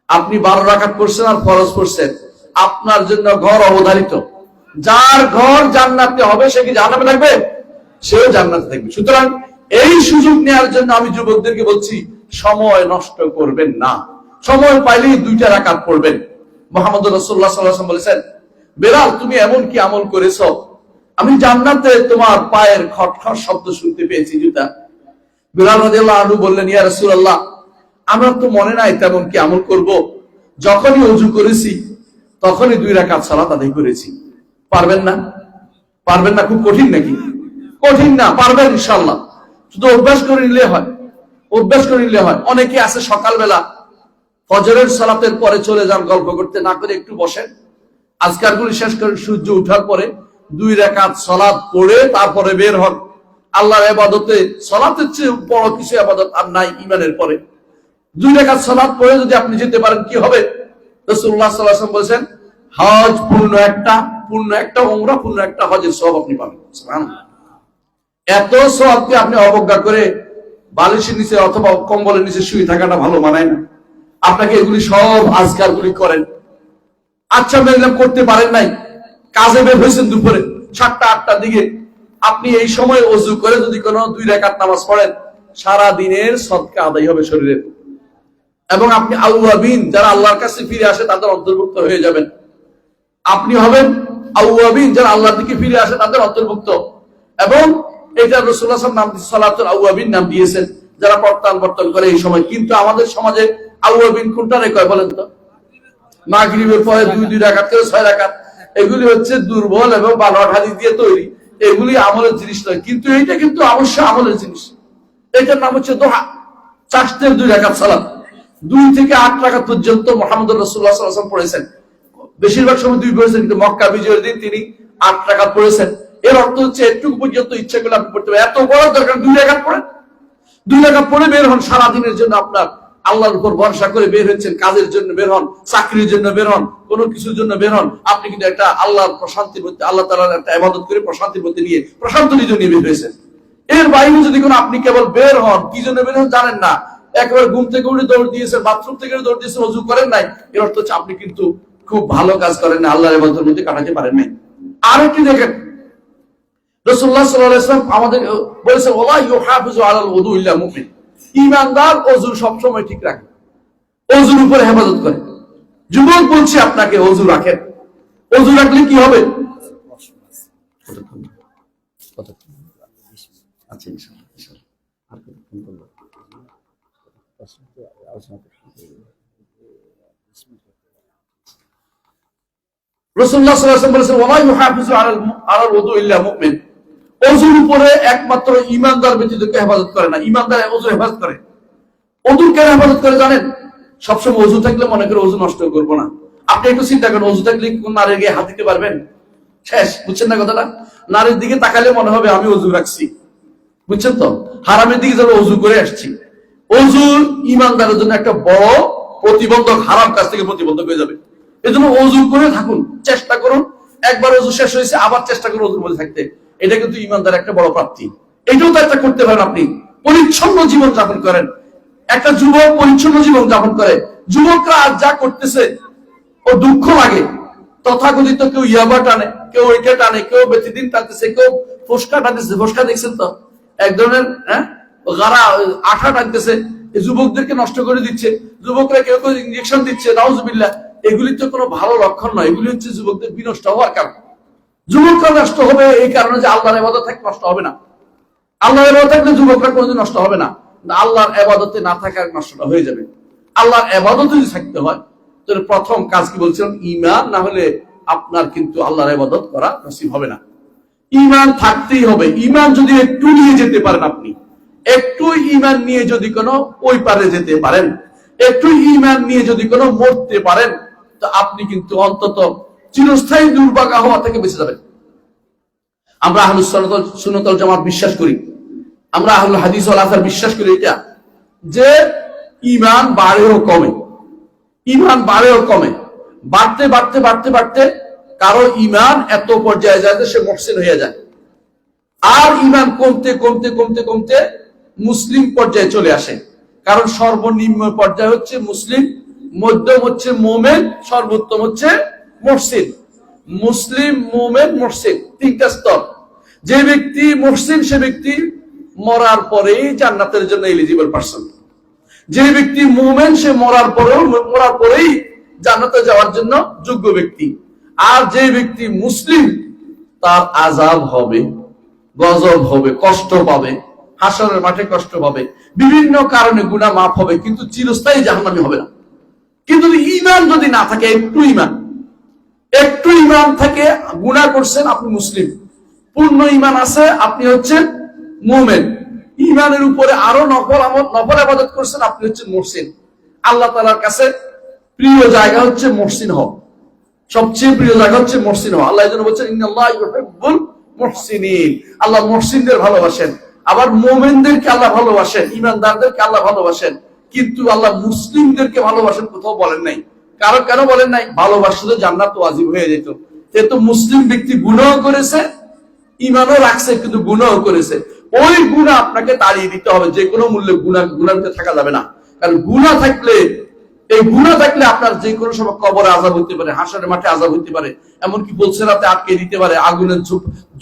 আপনি 12 রাকাত পড়ছেন আর ফরজ পড়ছেন, আপনার জন্য ঘর অবধারিত। যার ঘর জান্নাতে হবে সে কি জাহান্নামে থাকবে? সেও জান্নাতে থাকবে। সুতরাং এই সুযোগ নেওয়ার জন্য আমি যুবকদেরকে বলছি, সময় নষ্ট করবেন না, সময় পাইলেই 2টা রাকাত পড়বেন। মুহাম্মদ রাসূলুল্লাহ সাল্লাল্লাহু আলাইহি ওয়াসাল্লাম বলেছেন, বেলাল তুমি এমন কি আমল করেছো, আমি জান্নাতে তোমার পায়ের খটখট শব্দ শুনতে পেয়েছি, জুতা। বেলাল রাদিয়াল্লাহু আনহু বললেন, ইয়া রাসূলুল্লাহ, আমার তো মনে নাই তেমন কি আমল করব, যখনই ওযু করেছি তখনই 2 রাকাত সালাত আদায় করেছি। পারবেন না? পারবেন না? খুব কঠিন নাকি? কঠিন না, পারবেন ইনশাআল্লাহ। শুধু অভ্যাস করে নিলে হয়, অভ্যাস করে নিলে হয়। অনেকে আছে সকালবেলা ফজরের সালাতের পরে চলে যান গল্প করতে, না করে একটু বসেন, আজকারগুলি শেষ করে সূর্য ওঠার পরে 2 রাকাত সালাত পড়ে তারপরে বের হন। আল্লাহর ইবাদতে সালাতের চেয়ে বড় কিছু ইবাদত আর নাই ঈমানের পরে। 2 রাকাত সালাত পড়ে যদি আপনি যেতে পারেন, কি হবে? রাসূলুল্লাহ সাল্লাল্লাহু আলাইহি ওয়াসাল্লাম বলেছেন, হজ পূর্ণ একটা উমরা পূর্ণ একটা হজের সওয়াব আপনি পাবেন। সুবহানাল্লাহ। এত সওয়াবকে আপনি অবজ্ঞা করে বালিশের নিচে অথবা কম্বলের নিচে শুয়ে থাকাটা ভালো মানায় না। আপনাকে এগুলি সব আজকারগুলি করেন। আচ্ছা, মেলাম করতে পারেন নাই, কাজে বের হয়েছেন দুপুরে 7টা-8টার দিকে, আপনি এই সময় ওযু করে যদি কোনো 2 রাকাত নামাজ পড়েন, সারা দিনের সদকা আদায় হবে শরীরের, এবং আপনি আউয়াবিন, যারা আল্লাহর কাছে ফিরে আসে তাদের অন্তর্ভুক্ত হয়ে যাবেন। আপনি হবেন আউয়াবিন, যারা আল্লাহর দিকে ফিরে আসে তাদের অন্তর্ভুক্ত। এবং এটা রাসূলুল্লাহ সাল্লাল্লাহু আলাইহি ওয়াসাল্লাম নাম সালাতুল আউয়াবিন নাম দিয়েছেন, যারা প্রত্যাবর্তন করে এই সময়। কিন্তু আমাদের সমাজে আউয়াবিন কোনটা কয় বলেন তো? মাগরিবের পরে 2 রাকাত করে 6 রাকাত, এগুলি হচ্ছে দুর্বল এবং বানোয়াট হাদিস দিয়ে তৈরি, এগুলি আমলের জিনিস নয়। কিন্তু এইটা কিন্তু অবশ্যই আমলের জিনিস। এটার নাম হচ্ছে দোহা, চাষতের 2 রাকাত সালাত। 2 থেকে 8 রাকাত পর্যন্ত মুহাম্মদ রাসূলুল্লাহ সাল্লাল্লাহু আলাইহি ওয়াসাল্লাম পড়েছেন। বেশিরভাগ সময় 2 পড়েছেন, কিন্তু মক্কা বিজয়ের দিন তিনি 8 রাকাত পড়েছেন। এর অর্থ হচ্ছে একটু পর্যন্ত ইচ্ছা করলে আপনি পড়তে পারেন। এত বড় দরকার 2 রাকাত পড়েন, 2 রাকাত পড়ে বের হন। সারাদিনের জন্য আপনার আল্লাহর উপর ভরসা করে বের হচ্ছেন, কাজের জন্য বের হন, চাকরির জন্য বের হন, কোনো কিছুর জন্য বের হন, আপনি কিন্তু একটা আল্লাহর প্রশান্তির মধ্যে, আল্লাহ তাআলার একটা ইবাদত করে প্রশান্তির মধ্যে নিয়ে প্রশান্ত নিয়ে বের হয়েছেন। এর বাইরে যদি কোনো আপনি কেবল বের হন, কি জন্য বের হন জানেন না, একবার ঘুম থেকে উঠে দৌড় দিয়েছেন, বাথরুম থেকে দৌড় দিয়েছেন, ওযু করেন নাই, এর অর্থ হচ্ছে আপনি কিন্তু খুব ভালো কাজ করেন না, আল্লাহর ইবাদতের মধ্যে কাটাতে পারেন নাই। আরেকটি দেখেন, রাসূলুল্লাহ সাল্লাল্লাহু আলাইহি ওয়াসাল্লাম আমাদের বলেছেন, ওয়ালা ইউহাফিজু আলাল ওযু ইল্লা মুমিন। ঈমানদার ওযু সব সময় ঠিক রাখে, ওযুর উপরে হেফাজত করে। যুবক বলছি আপনাকে, ওযু রাখেন। ওযু রাখলে কি হবে? আচ্ছা ইনশাআল্লাহ, ইনশাআল্লাহ আর কতক্ষণ বলবো? রাসূলুল্লাহ সাল্লাল্লাহু আলাইহি ওয়াসাল্লাম বলেছেন, ওয়ালা ইউহাফিজু আলাল ওযু ইল্লা মুমিন। ওযুর উপরে একমাত্র ঈমানদার ব্যতীত কেউ হেফাজত করে না। ঈমানদার ওযু হেফাজত করে। ওযু কেন হেফাজত করে জানেন? সবসময় ওযু থাকলে মনে করে ওযু নষ্ট করবো না। আপনি একটু চিন্তা করেন, ওযু থাকলে কোন নারীর গায়ে হাত দিতে পারবেন? শেষ। বুঝছেন না কথাটা? নারীর দিকে তাকালে মনে হবে আমি ওযু রাখছি, বুঝছেন তো? হারামের দিকে যাবে ওযু করে আসছি। ওযু ঈমানদারের জন্য একটা বড় প্রতিবন্ধক, হারাম কাজ থেকে প্রতিবন্ধক হয়ে যাবে। এজন্য ওযু করে থাকুন, চেষ্টা করুন। একবার ওযু শেষ হয়েছে আবার চেষ্টা করুন ওযুর মধ্যে থাকতে। এটা কিন্তু ঈমানদার একটা বড় প্রাপ্তি। এটাও তো একটা করতে পারেন আপনি, পরিচ্ছন্ন জীবন যাপন করেন। একটা যুবক পরিচ্ছন্ন জীবন যাপন করে। যুবকরা আজ যা করতেছে ও দুঃখ লাগে। তথাকথিত কেউ ইয়াবা টানে, কেউ এটা টানে, কেউ বেশিদিন টানতেছে, কেউ ফোসকা টানতেছে। ফোসকা দেখছেন তো, এক ধরনের গাড়া আঠা টানতেছে, যুবকদেরকে নষ্ট করে দিচ্ছে। যুবকরা কেউ কেউ ইনজেকশন দিচ্ছে, নাউজুবিল্লাহ। এগুলি তো কোনো ভালো লক্ষণ নয়, এগুলি হচ্ছে যুবকদের বিনষ্ট হওয়ার কারণ। যুবকরা নষ্ট হবে এই কারণে যে আল্লাহর ইবাদত থাকলে নষ্ট হবে না। আল্লাহর ইবাদত থাকলে যুবকরা কোনোদিন নষ্ট হবে না। আল্লাহর ইবাদতে না থাকার নষ্টটা হয়ে যাবে। আল্লাহর ইবাদতে যদি থাকতে হয় তাহলে প্রথম কাজ কি বলছিলাম? ঈমান। না হলে আপনার কিন্তু আল্লাহর ইবাদত করা নসিব হবে না। ঈমান থাকতেই হবে। ঈমান যদি একটু নিয়ে যেতে পারেন, আপনি একটু ঈমান নিয়ে যদি কোনো ওই পারে যেতে পারেন, একটু ঈমান নিয়ে যদি কোনো মরতে পারেন, তো আপনি কিন্তু অন্তত চিরস্থায়ী দুর্ভাগা হওয়া থেকে বেঁচে যাবেন। আমরা আহলুস সুন্নাত ওয়াল জামাত বিশ্বাস করি, আমরা আহলুল হাদিস ওয়াল আসার বিশ্বাস করি এটা, যে ঈমান বাড়েও কমে, ঈমান বাড়েও কমে, বাড়তে বাড়তে বাড়তে বাড়তে কারো ঈমান এত পর্যায়ে যায় যে সে মুহসিন হয়ে যায়। আর ঈমান কমতে কমতে কমতে কমতে মুসলিম পর্যায়ে চলে আসে। কারণ সর্বনিম্ন পর্যায়ে হচ্ছে মুসলিম, মধ্যম হচ্ছে মুমিন, সর্বোত্তম হচ্ছে মুহসিন। মুসলিম, মুমিন, মুহসিন, 3টা স্তর। যে ব্যক্তি মুহসিন সে ব্যক্তি মরার পরেই জান্নাতের জন্য এলিজিবল পারসন। যে ব্যক্তি মুমিন সে মরার পরেই জান্নাতে যাওয়ার জন্য যোগ্য ব্যক্তি। আর যে ব্যক্তি মুসলিম তার আযাব হবে, গজব হবে, কষ্ট পাবে, হাসরের মাঠে কষ্ট পাবে, বিভিন্ন কারণে গুনাহ মাফ হবে, কিন্তু চিরস্থায়ী জাহান্নামী হবে না। কিন্তু ঈমান যদি না থাকে, একটু ঈমান থাকে, গুনাহ করছেন আপনি মুসলিম, পূর্ণ ঈমান আছে আপনি হচ্ছেন মুমিন, ঈমানের উপরে আরো নফল ইবাদত করছেন আপনি হচ্ছেন মুহসিন। আল্লাহ তাআলার কাছে প্রিয় জায়গা হচ্ছে মুহসিন হওয়া, সবচেয়ে প্রিয় জায়গা হচ্ছে মুহসিন হওয়া। আল্লাহ এজন্য বলেছেন ইন্নাল্লাহ ইউহিব্বুল মুহসিনিন, আল্লাহ মুহসিনদের ভালোবাসেন। আবার মুমিনদেরকে আল্লাহ ভালোবাসেন, ঈমানদারদেরকে আল্লাহ ভালোবাসেন, কিন্তু আল্লাহ মুসলিমদেরকে ভালোবাসেন কোথাও বলেন নাই। কারণ কেন বলেন নাই? ভালোবাসলে জান্নাত ওয়াজিব হয়ে যেত। যেহেতু মুসলিম ব্যক্তি গুনাহ করেছে, ঈমানও রাখছে, কিন্তু গুনাহ করেছে, ওই গুনাহ আপনাকে তাড়িয়ে দিতে হবে। যে কোনো মূল্যে গুনাহর ভিতরে থাকা যাবে না। কারণ গুনাহ থাকলে, এই গুনাহ থাকলে আপনার যে কোনো সময় কবরে আযাব হতে পারে, হাসরের মাঠে আযাব হতে পারে, এমনকি বলছে রাতে আটকে দিতে পারে, আগুনের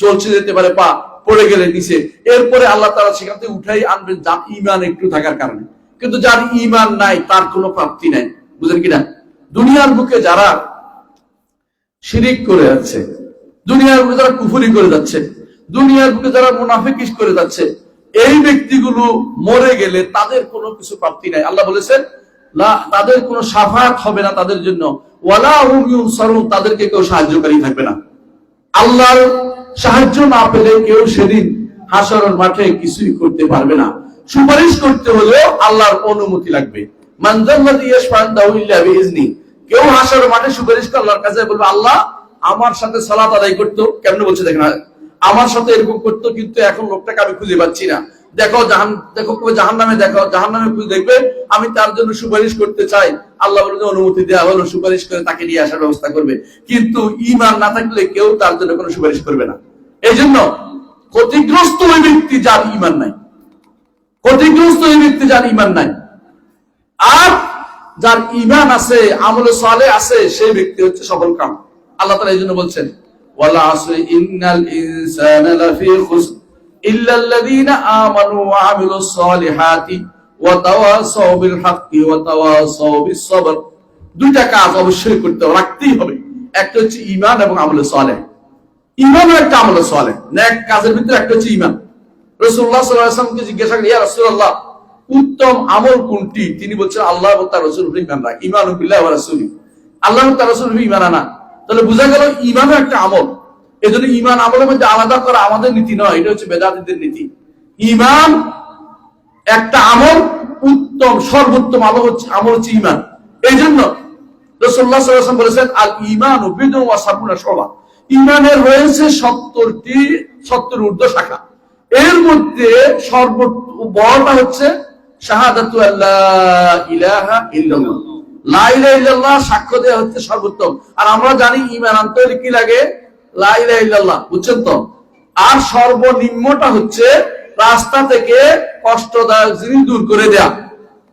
জ্বলছে যেতে পারে পা, পড়ে গেলে নিচে। এরপরে আল্লাহ তাআলা সেখান থেকে উঠাই আনবেন যার ঈমান একটু থাকার কারণে। কিন্তু যার ঈমান নাই তার কোনো প্রাপ্তি নাই। বুঝেন কিনা? দুনিয়ার বুকে যারা শিরিক করে আছে, দুনিয়ার বুকে যারা কুফরি করে যাচ্ছে, দুনিয়ার বুকে যারা মুনাফিকি করে যাচ্ছে, এই ব্যক্তিগুলো মরে গেলে তাদের কোনো কিছু প্রাপ্তি নাই। আল্লাহ বলেছেন তাদের কোনো শাফাআত হবে না তাদের জন্য, ওয়ালা হুম ইউনসারুন, তাদেরকে কেউ সাহায্যকারী থাকবে না। আল্লাহর সাহায্য না পেলে কেউ সেদিন হাসরের মাঠে কিছুই করতে পারবে না। সুপারিশ করতে হলেও আল্লাহর অনুমতি লাগবে। মান যাল্লাযী ইয়াশফা'ু ইনদাহু ইল্লা বিইজনি, কেউ হাসরের মাঠে সুপারিশ করে আল্লাহর কাছে বলবে, আল্লাহ আমার সাথে সালাত আদায় করতো, কেমনে বলছে দেখেন, আমার সাথে এরকম করতো, কিন্তু এখন লোকটাকে আমি খুঁজে পাচ্ছি না, দেখো জাহান্নামে, দেখো জাহান্নামে খুঁজে দেখবে, আমি তার জন্য সুপারিশ করতে চাই। আল্লাহ বলে অনুমতি দেওয়া হলো, সুপারিশ করে তাকে নিয়ে আসার ব্যবস্থা করবে। কিন্তু ঈমান না থাকলে কেউ তার জন্য কোনো সুপারিশ করবে না। এই জন্য ক্ষতিগ্রস্ত ওই ব্যক্তি যার ঈমান নাই, ক্ষতিগ্রস্ত ওই ব্যক্তি যার ঈমান নাই। আর যার ঈমান আছে, আমলে সালেহ আছে, সেই ব্যক্তি হচ্ছে সফল কাম। আল্লাহ তাআলা এই জন্য বলছেন, ওয়ালা আসরি ইন্নাল ইনসানা লাফি খুসর ইল্লাল্লাযীনা আমানু ওয়া আমিলুস সালিহাতি ওয়া তাওয়াসাউ বিল হাক্কি ওয়া তাওয়াসাউ বিস সবর। দুইটা কাজ অবশ্যই করতে রাখতেই হবে, একটা হচ্ছে ঈমান এবং আমলে সালেহ। ঈমান একটা আমলে সালেহ, নেক কাজের ভিতরে একটা হচ্ছে ঈমান। রাসূলুল্লাহ সাল্লাল্লাহু আলাইহি ওয়াসাল্লামকে জিজ্ঞাসা করা, ইয়া রাসূলুল্লাহ, উত্তম আমল কোনটি? তিনি বলছেন, আল্লাহ এবং তার রাসূল উপর ঈমান রাখা, ঈমানু বিল্লাহি ওয়া রাসূলিহি, আল্লাহ এবং তার রাসূল উপর ঈমান আনা। তাহলে বোঝা গেল ঈমানও একটা আমল। এজন্য ঈমান আমলের মধ্যে আলাদা করা আমাদের নীতি নয়, এটা হচ্ছে বেদাতীদের নীতি। ঈমান একটা আমল, উত্তম সর্বোত্তম আমল হচ্ছে ঈমান। এই জন্য রাসূলুল্লাহ সাল্লাল্লাহু আলাইহি ওয়াসাল্লাম বলেছেন, আল ঈমানু বিদ'un ওয়া সাবউনা শুবা, ঈমানের রয়েছে 70 ঊর্ধ্ব শাখা। এর মধ্যে বড়টা হচ্ছে শাহাদাতু আল্লা ইলাহা ইল্লাল্লাহ, লা ইলাহা ইল্লাল্লাহ সাক্ষ্য দেওয়া হচ্ছে সর্বোত্তম। আর আমরা জানি ঈমান আনতে হলে কি লাগে? লা ইলাহা ইল্লাল্লাহ, বুঝছেন তো? আর সর্বনিম্নটা হচ্ছে রাস্তা থেকে কষ্টদায়ক জিনিস দূর করে দেয়া,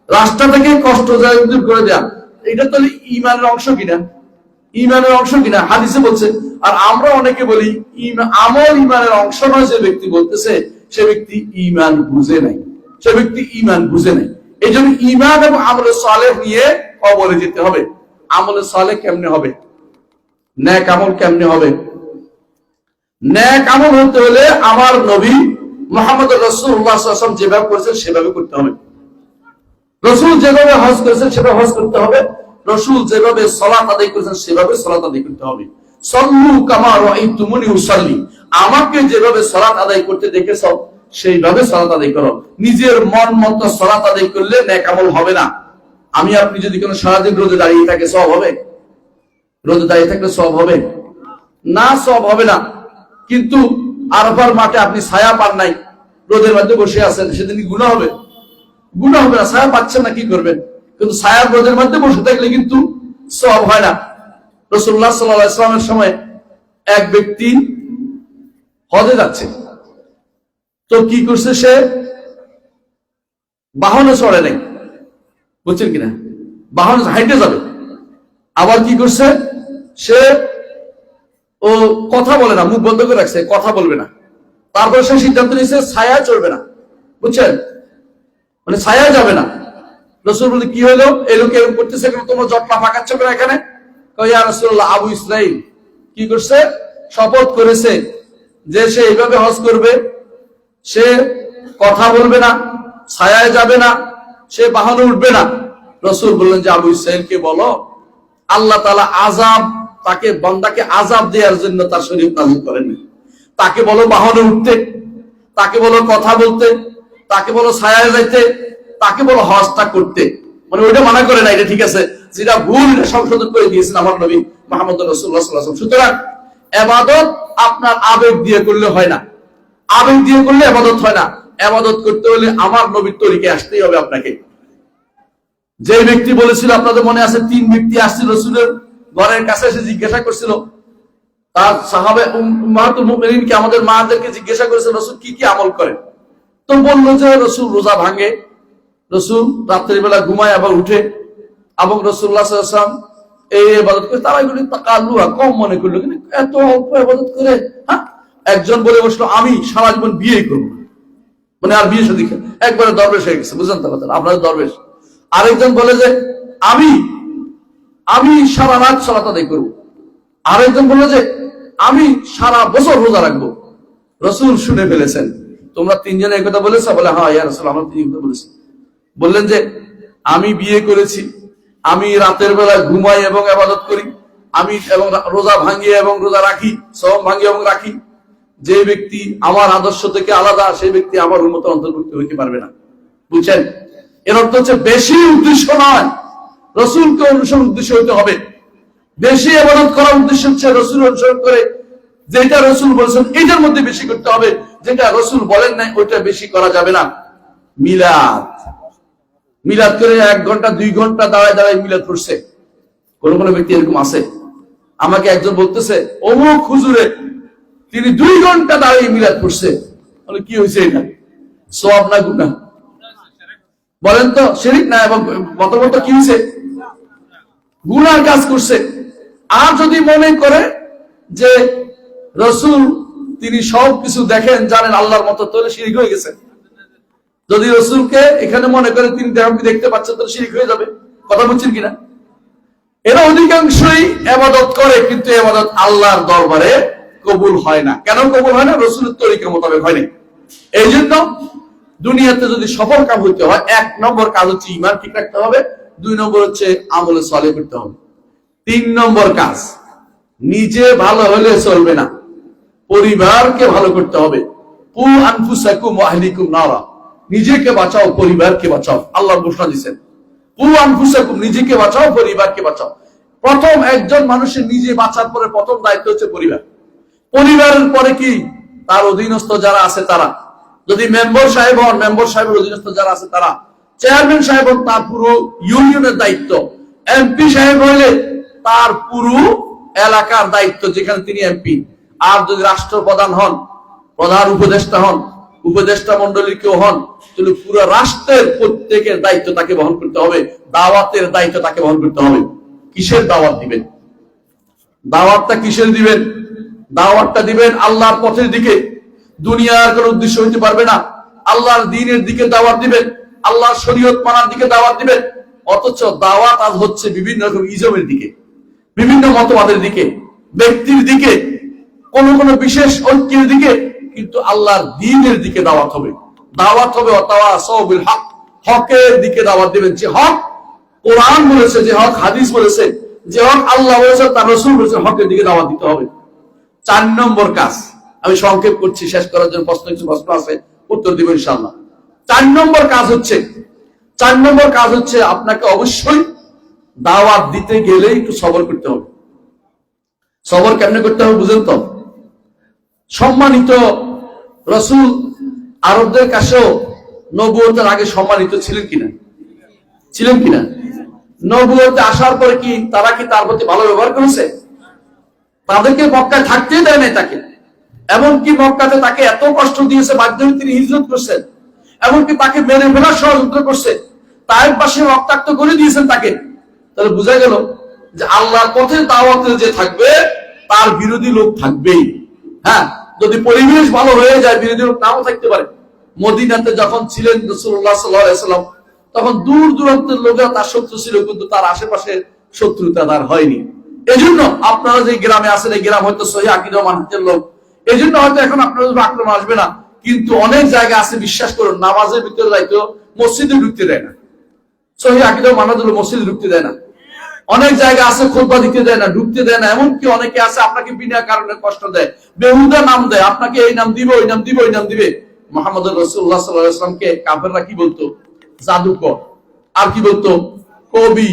রাস্তা থেকে কষ্টদায়ক দূর করে দেয়া। এটা তাহলে ঈমানের অংশ কিনা? ঈমানের অংশ কিনা? হাদিসে বলছে। আর আমরা অনেকে বলি আমল ঈমানের অংশ নয়, যে ব্যক্তি বলতেছে সে ব্যক্তি ঈমান বুঝে নাই, সে ব্যক্তি ঈমান বুঝে নাই। এই জন্য ঈমান এবং আমলে সালেহ নিয়ে কবরে যেতে হবে। আমলে সালেহ কেমনে হবে? নেক আমল কেমনে হবে? নেক আমল হতে হলে আমার নবী মুহাম্মদ রাসূলুল্লাহ সাল্লাল্লাহু আলাইহি ওয়াসাল্লাম যেভাবে করেছেন সেভাবে করতে হবে। রাসূল যেভাবে হজ করেছেন সেভাবে হজ করতে হবে। রাসূল যেভাবে সালাত আদায় করেছেন সেভাবে সালাত আদায় করতে হবে। সাল্লু কামা রাআইতুমুনি উসাল্লি, আমাকে যেভাবে সালাত আদায় করতে দেখেছো সেইভাবে সালাত আদায় করো। নিজের মন মতো সালাত আদায় করলে নেক আমল হবে না। আমি আপনি যদি কোনো সারাদিন রোজে দাঁড়িয়ে থাকে সওয়াব হবে? রোজে দাঁড়িয়ে থাকলে সওয়াব হবে না? সওয়াব হবে না। কিন্তু আরফার মাঠে আপনি ছায়া পান নাই, রোদের মধ্যে বসে আছেন, সেদিন গুনাহ হবে? গুনাহ হবে না। ছায়া পাচ্ছেন না, কি করবেন? কিন্তু ছায়া রোদের মধ্যে বসে থাকলে কিন্তু সওয়াব হয় না। রাসূলুল্লাহ সাল্লাল্লাহু আলাইহি ওয়াসাল্লামের সময় এক ব্যক্তি হজে যাচ্ছে, তো কি করছে? সে বাহনে চড়ে নাই, বুঝছেন কিনা? বাহনে হাইটে যাবে। আবার কি করছে? সে ও কথা বলে না, মুখ বন্ধ করে রাখছে, কথা বলবে না। তারপরে সে সিদ্ধান্ত নিয়েছে ছায়া চড়বে না, বুঝছেন? মানে ছায়া যাবে না। রাসূল বলে, কি হলো? এই লোক এরকম করতেছে কেন? তোমরা জটলা পাকাচ্ছ কেন এখানে? ইয়া রাসূলুল্লাহ, আবু ইসরাইল কি করছে? শপথ করেছে যে সে এইভাবে হজ করবে, সে কথা বলবে না, ছায়ায় যাবে না, সে বাহনে উঠবে না। রাসূল বললেন যে আবু ইসরাইলকে বলো, আল্লাহ তাআলা আযাব, তাকে বান্দাকে আযাব দেওয়ার জন্য তার শরীয়ত নাযিল করেননি। তাকে বলো বাহনে উঠতে, তাকে বলো কথা বলতে, তাকে বলো ছায়ায় যাইতে, তাকে বলো হজটা করতে। মানে ওইটা মানা করে না, এটা ঠিক আছে। যেটা ভুল এটা সংশোধন করে দিয়েছেন আমার নবী মুহাম্মদ রাসূলুল্লাহ সাল্লাল্লাহু আলাইহি ওয়াসাল্লাম। সুতরাং ইবাদত আপনার আবেগ দিয়ে করলে হয় না, আবেগ দিয়ে করলে ইবাদত হয় না। ইবাদত করতে হলে আমার নবীর তরিকায় আসতেই হবে আপনাকে। যে ব্যক্তি বলেছিল, আপনাদের মনে আছে, 3 ব্যক্তি আসছিল রাসূলের ঘরের কাছে, এসে জিজ্ঞাসা করছিল, তার সাহাবে উম্মাহাতুল মুমিনিনকে, আমাদের মাদেরকে জিজ্ঞাসা করেছিল রাসূল কি কি আমল করেন। তো বললো যে রাসূল রোজা ভাঙে, রাসূল রাত্রি বেলা ঘুমায় আবার উঠে, এবং রাসূলুল্লাহ সাল্লাল্লাহু আলাইহি ওয়াসাল্লাম এই ইবাদত করে। তারা এগুলি তাকাল্লুহা, কম মনে করলো, কিন্তু এত অল্প ইবাদত করে। হ্যাঁ, একজন বলে বসলো, আমি সারা জীবন বিয়ে করবো, মানে আর বিয়ে শাদী একবারে দরবেশ হয়ে গেছে, বুঝলেন তো কথা? আপনাদের দরবেশ। আরেকজন বলে যে আমি সারা রাত সালাত আদায় করবো। আরেকজন বললো যে আমি সারা বছর রোজা রাখবো। রসুল শুনে ফেলেছেন, তোমরা তিনজনে এই কথা বলেছো? বলে হ্যাঁ ইয়া রাসূল, আমরা তিন কথা বলেছি। বললেন যে আমি বিয়ে করেছি, আমি রাতের বেলা ঘুমাই এবং ইবাদত করি, আমি এবং রোজা ভাঙি এবং রোজা রাখি, সওম ভাঙি এবং রাখি। যে ব্যক্তি আমার আদর্শ থেকে আলাদা, সেই ব্যক্তি আমার উম্মতের অন্তর্ভুক্ত হইতে পারবে না। বুঝছেন? এর অর্থ হচ্ছে বেশি উদ্দেশ্য নয়, রসুলকে অনুসরণ উদ্দেশ্য হইতে হবে। বেশি ইবাদত করার উদ্দেশ্য হচ্ছে রসুল অনুসরণ করে যেটা রসুল বলেছেন এটার মধ্যে বেশি করতে হবে, যেটা রসুল বলেন নাই ওইটা বেশি করা যাবে না। মিলাদ, মিলাদ করে 1 ঘন্টা 2 ঘন্টা দাঁড়ায় দাঁড়ায় মিলাদ করছে কোন কোন ব্যক্তি এরকম আছে। আমাকে একজন বলতেছে অমুক হুজুরে তিনি 2 ঘন্টা দাঁড়িয়ে মিলাদ করছে। বলে কি হয়েছে, এটা সওয়াব না গুনাহ? বলেন তো, শিরক না এবং মতমত কি হয়েছে? গুনার কাজ করছে। আর যদি মনে করে যে রসুল তিনি সব কিছু দেখেন জানেন আল্লাহর মতো, তাহলে শিরক হয়ে গেছে। যদি রসুলকে এখানে মনে করে তিনি দেখতে পাচ্ছেন, তাহলে শিরক হয়ে যাবে। কথা বলছেন কিনা? এরা অধিকাংশই ইবাদত করে, কিন্তু ইবাদত আল্লাহর দরবারে কবুল হয় না। কেন কবুল হয় না? রসুলের তরিকা মোতাবেক হয় না। এই জন্য দুনিয়াতে যদি সফল কাম হইতে হয়, 1 নম্বর কাজ হচ্ছে ঈমান ঠিক রাখতে হবে, 2 নম্বর হচ্ছে আমলে সালেহ করতে হবে, 3 নম্বর কাজ নিজে ভালো হলে চলবে না, পরিবারকে ভালো করতে হবে। কু আনফুসাকুম ওয়া আহলিকুম নারা, নিজেকে বাঁচাও পরিবারকে বাঁচাও। আল্লাহ ঘোষণা দিয়েছেন কু আনফুসাকুম, নিজেকে বাঁচাও পরিবারকে বাঁচাও। প্রথম একজন মানুষের নিজে বাঁচার পরে প্রথম দায়িত্ব হচ্ছে পরিবার। পরিবারের পরে কি? তার অধীনস্থ যারা আছে তারা। যদি মেম্বার সাহেব হন, মেম্বার সাহেবের অধীনস্থ যারা আছে তারা। চেয়ারম্যান সাহেব হন, তার পুরো ইউনিয়নের দায়িত্ব। এমপি সাহেব হইলে তার পুরো এলাকার দায়িত্ব, যেখানে তিনি এমপি। আর যদি রাষ্ট্রপ্রধান হন, প্রধান উপদেষ্টা হন, উপদেষ্টা মন্ডলীর কেউ হন, তাহলে পুরো রাষ্ট্রের প্রত্যেকের দায়িত্ব তাকে বহন করতে হবে। দাওয়াতের দায়িত্ব তাকে বহন করতে হবে। কিসের দাওয়াত দিবেন? দাওয়াতটা কিসের দিবেন? দাওয়াতটা দিবেন আল্লাহর পথের দিকে। দুনিয়ার কোন উদ্দেশ্য হইতে পারবে না। আল্লাহর দ্বীনের দিকে দাওয়াত দিবেন, আল্লাহর শরীয়ত মানার দিকে দাওয়াত দিবেন। অথচ দাওয়াত আজ হচ্ছে বিভিন্ন রকম ইজমের দিকে, বিভিন্ন মতবাদের দিকে, ব্যক্তির দিকে, কোন কোন বিশেষ ঐক্যের দিকে। কিন্তু আল্লাহর দ্বীনের দিকে দাওয়াত হবে। দাওয়াত হবে ওয়াতাওয়াসাউ বিল হক, হকের দিকে দাওয়াত দিবেন। যে হক কোরআন বলেছে, যে হক হাদিস বলেছে, যে হক আল্লাহ বলেছে, তার রাসূল বলেছে, হকের দিকে দাওয়াত দিতে হবে। 4 নম্বর কাজ, আমি সংক্ষেপ করছি, শেষ করার জন্য প্রশ্ন আছে, উত্তর দিব ইনশাআল্লাহ। 4 নম্বর কাজ হচ্ছে আপনাকে অবশ্যই দাওয়াত দিতে গেলে একটু সবর করতে হবে। সবর কেমনে করতে হবে বুঝেন তো? সম্মানিত রাসূল আরবদের কাছেও নবুয়তের আগে সম্মানিত ছিলেন কিনা? নবুয়তে আসার পরে কি তারা কি তার প্রতি ভালো ব্যবহার করেছে? তাদেরকে মক্কায় থাকতেই দেয় নাই তাকে। এমনকি মক্কাতে তাকে এত কষ্ট দিয়েছে, বাধ্য হয়ে তিনি হিজরত করছেন। এমনকি তাকে মেরে ফেলার ষড়যন্ত্র করছে, তার পাশে রক্তাক্ত করে দিয়েছেন তাকে। তাহলে বোঝা গেল যে আল্লাহর পথে দাওয়াতে যে থাকবে তার বিরোধী লোক থাকবেই। হ্যাঁ, যদি পরিবেশ ভালো হয়ে যায় বিরোধী লোক নাও থাকতে পারে। মদিনাতে যখন ছিলেন রাসূলুল্লাহ সাল্লাল্লাহু আলাইহি ওয়াসাল্লাম, তখন দূর দূরান্তের লোকেরা তার শত্রু ছিল, কিন্তু তার আশেপাশে শত্রুতা তার হয়নি। এজন্য আপনারা যে গ্রামে আছেন, এই গ্রাম হয়তো সহিহ আকীদা মানহাজের লোক, এজন্য হয়তো এখন আপনাদের উপর আক্রমণ আসবে না। কিন্তু অনেক জায়গা আছে, বিশ্বাস করুন, নামাজের ভিতরে যাইতো মসজিদে ঢুকতে দেয় না। সহিহ আকীদা মানহাজের মসজিদে ঢুকতে দেয় না। অনেক জায়গা আছে খুতবা দিতে দেয় না, ঢুকতে দেয় না। এমনকি অনেকে আছে আপনাকে বিনা কারণে কষ্ট দেয়, বেহুদা নাম দেয়, আপনাকে এই নাম দিব, ওই নাম দিব, ওই নাম দিবে। মুহাম্মদ রাসূলুল্লাহ সাল্লাল্লাহু আলাইহি ওয়াসাল্লামকে কাফেররা কি বলতো? জাদুকর। আর কি বলতো? কবি।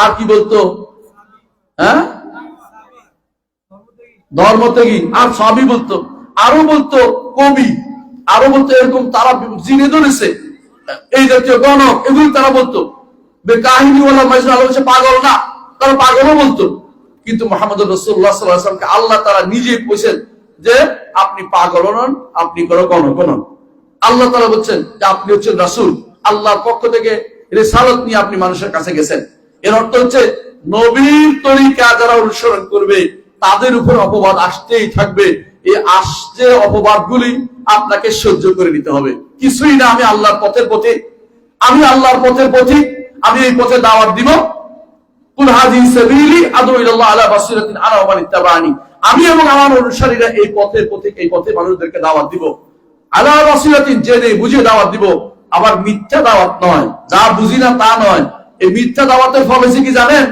আর কি বলতো? হ্যাঁ, ধর্মত্যাগী। আর সবই বলতো, আরো বলতো কবি, আরো বলতো এরকম। তারা জিনে ধরেছে, এই জাতীয় গণক, এগুলি তারা বলতো। কাহিনীওয়ালা মাজনুন আল্লাহ বলছে পাগল না, তারা পাগলও বলতো। কিন্তু মুহাম্মদ রাসূলুল্লাহ সাল্লাল্লাহু আলাইহি ওয়াসাল্লামকে আল্লাহ তাআলা নিজেই বলেছেন যে আপনি পাগল নন, আপনি কোনো গণক নন। আল্লাহ তাআলা বলছেন যে আপনি হচ্ছেন রাসূল, আল্লাহর পক্ষ থেকে রিসালাত নিয়ে আপনি মানুষের কাছে গেছেন। এর অর্থ হচ্ছে নবীর তরিকা যারা অনুসরণ করবে তাদের উপর অপবাদ আসতেই থাকবে। এই আসছে অপবাদগুলি আপনাকে সহ্য করে নিতে হবে। কিছুই না, আমি আল্লাহর পথের পথিক, আমি আল্লাহর পথের পথিক, আমি এই পথে দাওয়াত দিব। কুল হাযিহি সাবিলি আদউ ইলাল্লাহ আলা বাসিরাতিন আনা ওয়া মান ইত্তাবা'আনি, আমি এবং আমার অনুসারীরা এই পথে মানুষদেরকে দাওয়াত দিব। আলা বাসিরাতিন, জেনে বুঝে দাওয়াত দিব, আবার মিথ্যা দাওয়াত নয়, যা বুঝি না তা নয়। এই মিথ্যা দাওয়াতের ফল হয়েছে কি জানেন?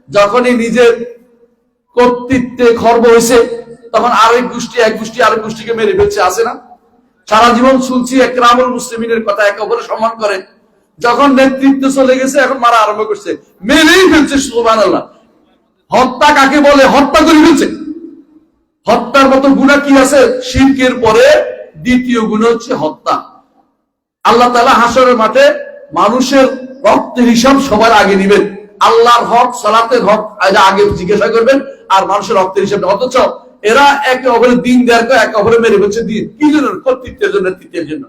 যখনই নিজের কর্তৃত্বে খর্ব হয়েছে, তখন এক গোষ্ঠী আরেক গোষ্ঠীকে মেরে ফেলছে, আছে না? সারা জীবন শুনছি একরামুল মুসলিমিনের কথা, একে অপরের সম্মান করে। যখন নেতৃত্ব চলে গেছে, এখন মারা আরম্ভ করছে, মেরেই ফেলছে। সুবহানাল্লাহ। হত্যা কাকে বলে? হত্যা করে ফেলছে। হত্যার মতো গুনাহ কি আছে? শিরকের পরে দ্বিতীয় গুনাহ হচ্ছে হত্যা। আল্লাহ তাআলা হাসরের মাঠে মানুষের রক্তের হিসাব সবার আগে নিবেন। আল্লাহর হক, সালাতের হক আগে জিজ্ঞাসা করবেন, আর মানুষের রক্তের হিসাব। অথচ এরা একে অপরের দিন দেয়ার করে একে অপরে মেরে ফেলছে। দিন কি জন্য? কর্তৃত্বের জন্য, নেতৃত্বের জন্য।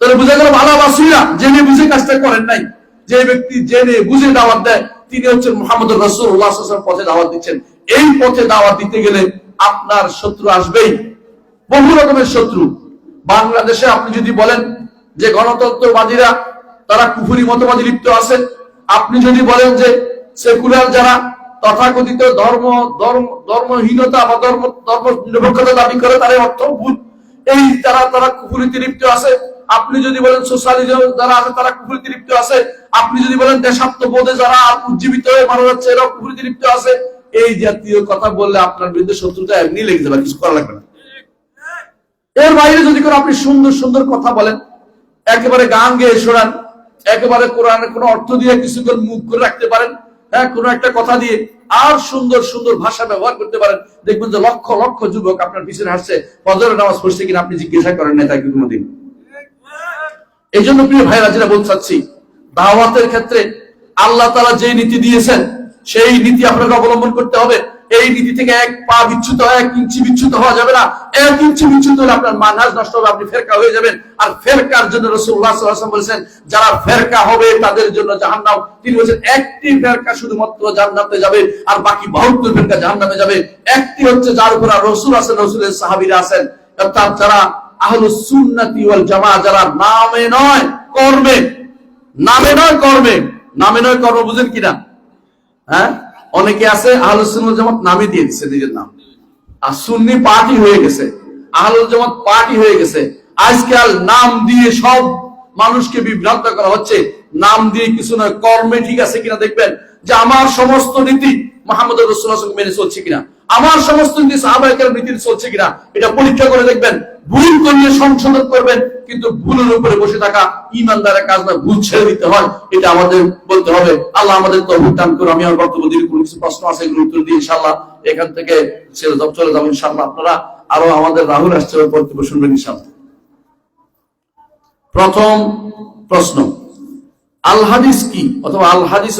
তাহলে বোঝা গেল ভালোবাসিরা জেনে বুঝে কাজটা করেন নাই। যে ব্যক্তি জেনে বুঝে দাওয়াত দেয়, তিনি হচ্ছেন মুহাম্মদুর রাসূলুল্লাহ সাল্লাল্লাহু আলাইহি ওয়াসাল্লাম পথে দাওয়াত দিচ্ছেন। এই পথে দাওয়াত দিতে গেলে আপনার শত্রু আসবেই, বহু রকমের শত্রু। বাংলাদেশে আপনি যদি বলেন যে গণতন্ত্রবাদীরা তারা কুফরি মতবাদে লিপ্ত আছে, আপনি যদি বলেন যে সেকুলার যারা তথাকথিত ধর্মহীনতা বা ধর্ম নিরপেক্ষতা দাবি করে, তারা অর্থ ভুল, এই তারা কুফরিতে লিপ্ত আছে। আপনি যদি বলেন সোশ্যালিজম যারা আছে তারা কুফরিতে লিপ্ত আছে, আপনি যদি বলেন দেশাত্মবোধে যারা উজ্জীবিত হয়ে মারা যাচ্ছে এরা কুফরিতে লিপ্ত আছে, এই জাতীয় কথা বললে আপনার বিরুদ্ধে শত্রুতা এমনি লেগে যাবে, কিছু করা লাগবে না। এর বাইরে যদি করে আপনি সুন্দর সুন্দর কথা বলেন, একেবারে গান গেয়ে শোনান, একেবারে কোরআনের কোন অর্থ দিয়ে কিছু করে মুখ করে রাখতে পারেন, হ্যাঁ, কোন একটা কথা দিয়ে আর সুন্দর সুন্দর ভাষা ব্যবহার করতে পারেন, দেখবেন যে লক্ষ লক্ষ যুবক আপনার পিছনে হাসছে। ফজরের নামাজ পড়ছে কিনা আপনি জিজ্ঞাসা করেন না তাকে কোনোদিন। এই জন্য প্রিয় ভাইরা, যেটা বলতে চাচ্ছি, দাওয়াতের ক্ষেত্রে আল্লাহ তাআলা যে নীতি দিয়েছেন সেই নীতি আপনাকে অবলম্বন করতে হবে। এই নীতি থেকে এক পা বিচ্যুত হয়, 1 ইঞ্চি বিচ্যুত হওয়া যাবে না। 1 ইঞ্চি বিচ্যুত হলে আপনার মানহাজ নষ্ট হবে, আপনি ফেরকা হয়ে যাবেন। আর ফেরকার জন্য রাসূলুল্লাহ সাল্লাল্লাহু আলাইহি ওয়াসাল্লাম বলেছেন, যারা ফেরকা হবে তাদের জন্য জাহান্নাম। তিনি বলেছেন একটি ফেরকা শুধুমাত্র জান্নাতে যাবে, আর বাকি 72 ফেরকা জাহান্নামে যাবে। একটি হচ্ছে যার উপর রাসূল আছেন, রাসূলের সাহাবীরা আছেন, অর্থাৎ যারা আহলুস সুন্নাতি ওয়াল জামাআহ, যারা নামে নয় কর্মে, নামে নয় কর্মে, নামে নয় কর্ম, বুঝেন কিনা? হ্যাঁ, অনেকে আছে আহলুস সুন্নাত জামাত নামে দিয়ে দিচ্ছে নিজের নাম, আর সুন্নি পার্টি হয়ে গেছে, আহলুল জামাত পার্টি হয়ে গেছে। আজকাল নাম দিয়ে সব মানুষকে বিভ্রান্ত করা হচ্ছে। নাম দিয়ে কিছু নয়, কর্মে ঠিক আছে কিনা দেখবেন যে আমার সমস্ত নীতি মুহাম্মদ রাসূলুল্লাহ মেনে চলছে কিনা, আমার সমস্ত নীতি সাহাবায়ে কেরাম নীতির চলছে কিনা, এটা পরীক্ষা করে দেখবেন। ভুল করলে সংশোধন করবেন, কিন্তু ভুলের উপরে বসে থাকা ঈমানদারের কাজ না, ভুল ছেড়ে দিতে হয়, এটা আমাদের বলতে হবে। আল্লাহ আমাদের তৌফিক দান করুন। আমি আমার বক্তব্য দিয়ে কোনো কিছু প্রশ্ন আছে এগুলো উত্তর দিয়ে ইনশাআল্লাহ এখান থেকে চলে যাবো ইনশাআল্লাহ। আপনারা আরো আমাদের রাহুল আসছে বক্তব্য শুনবেন ইনশাআল্লাহ। প্রথম প্রশ্ন, আল হাদিস কি অথবা আল হাদিস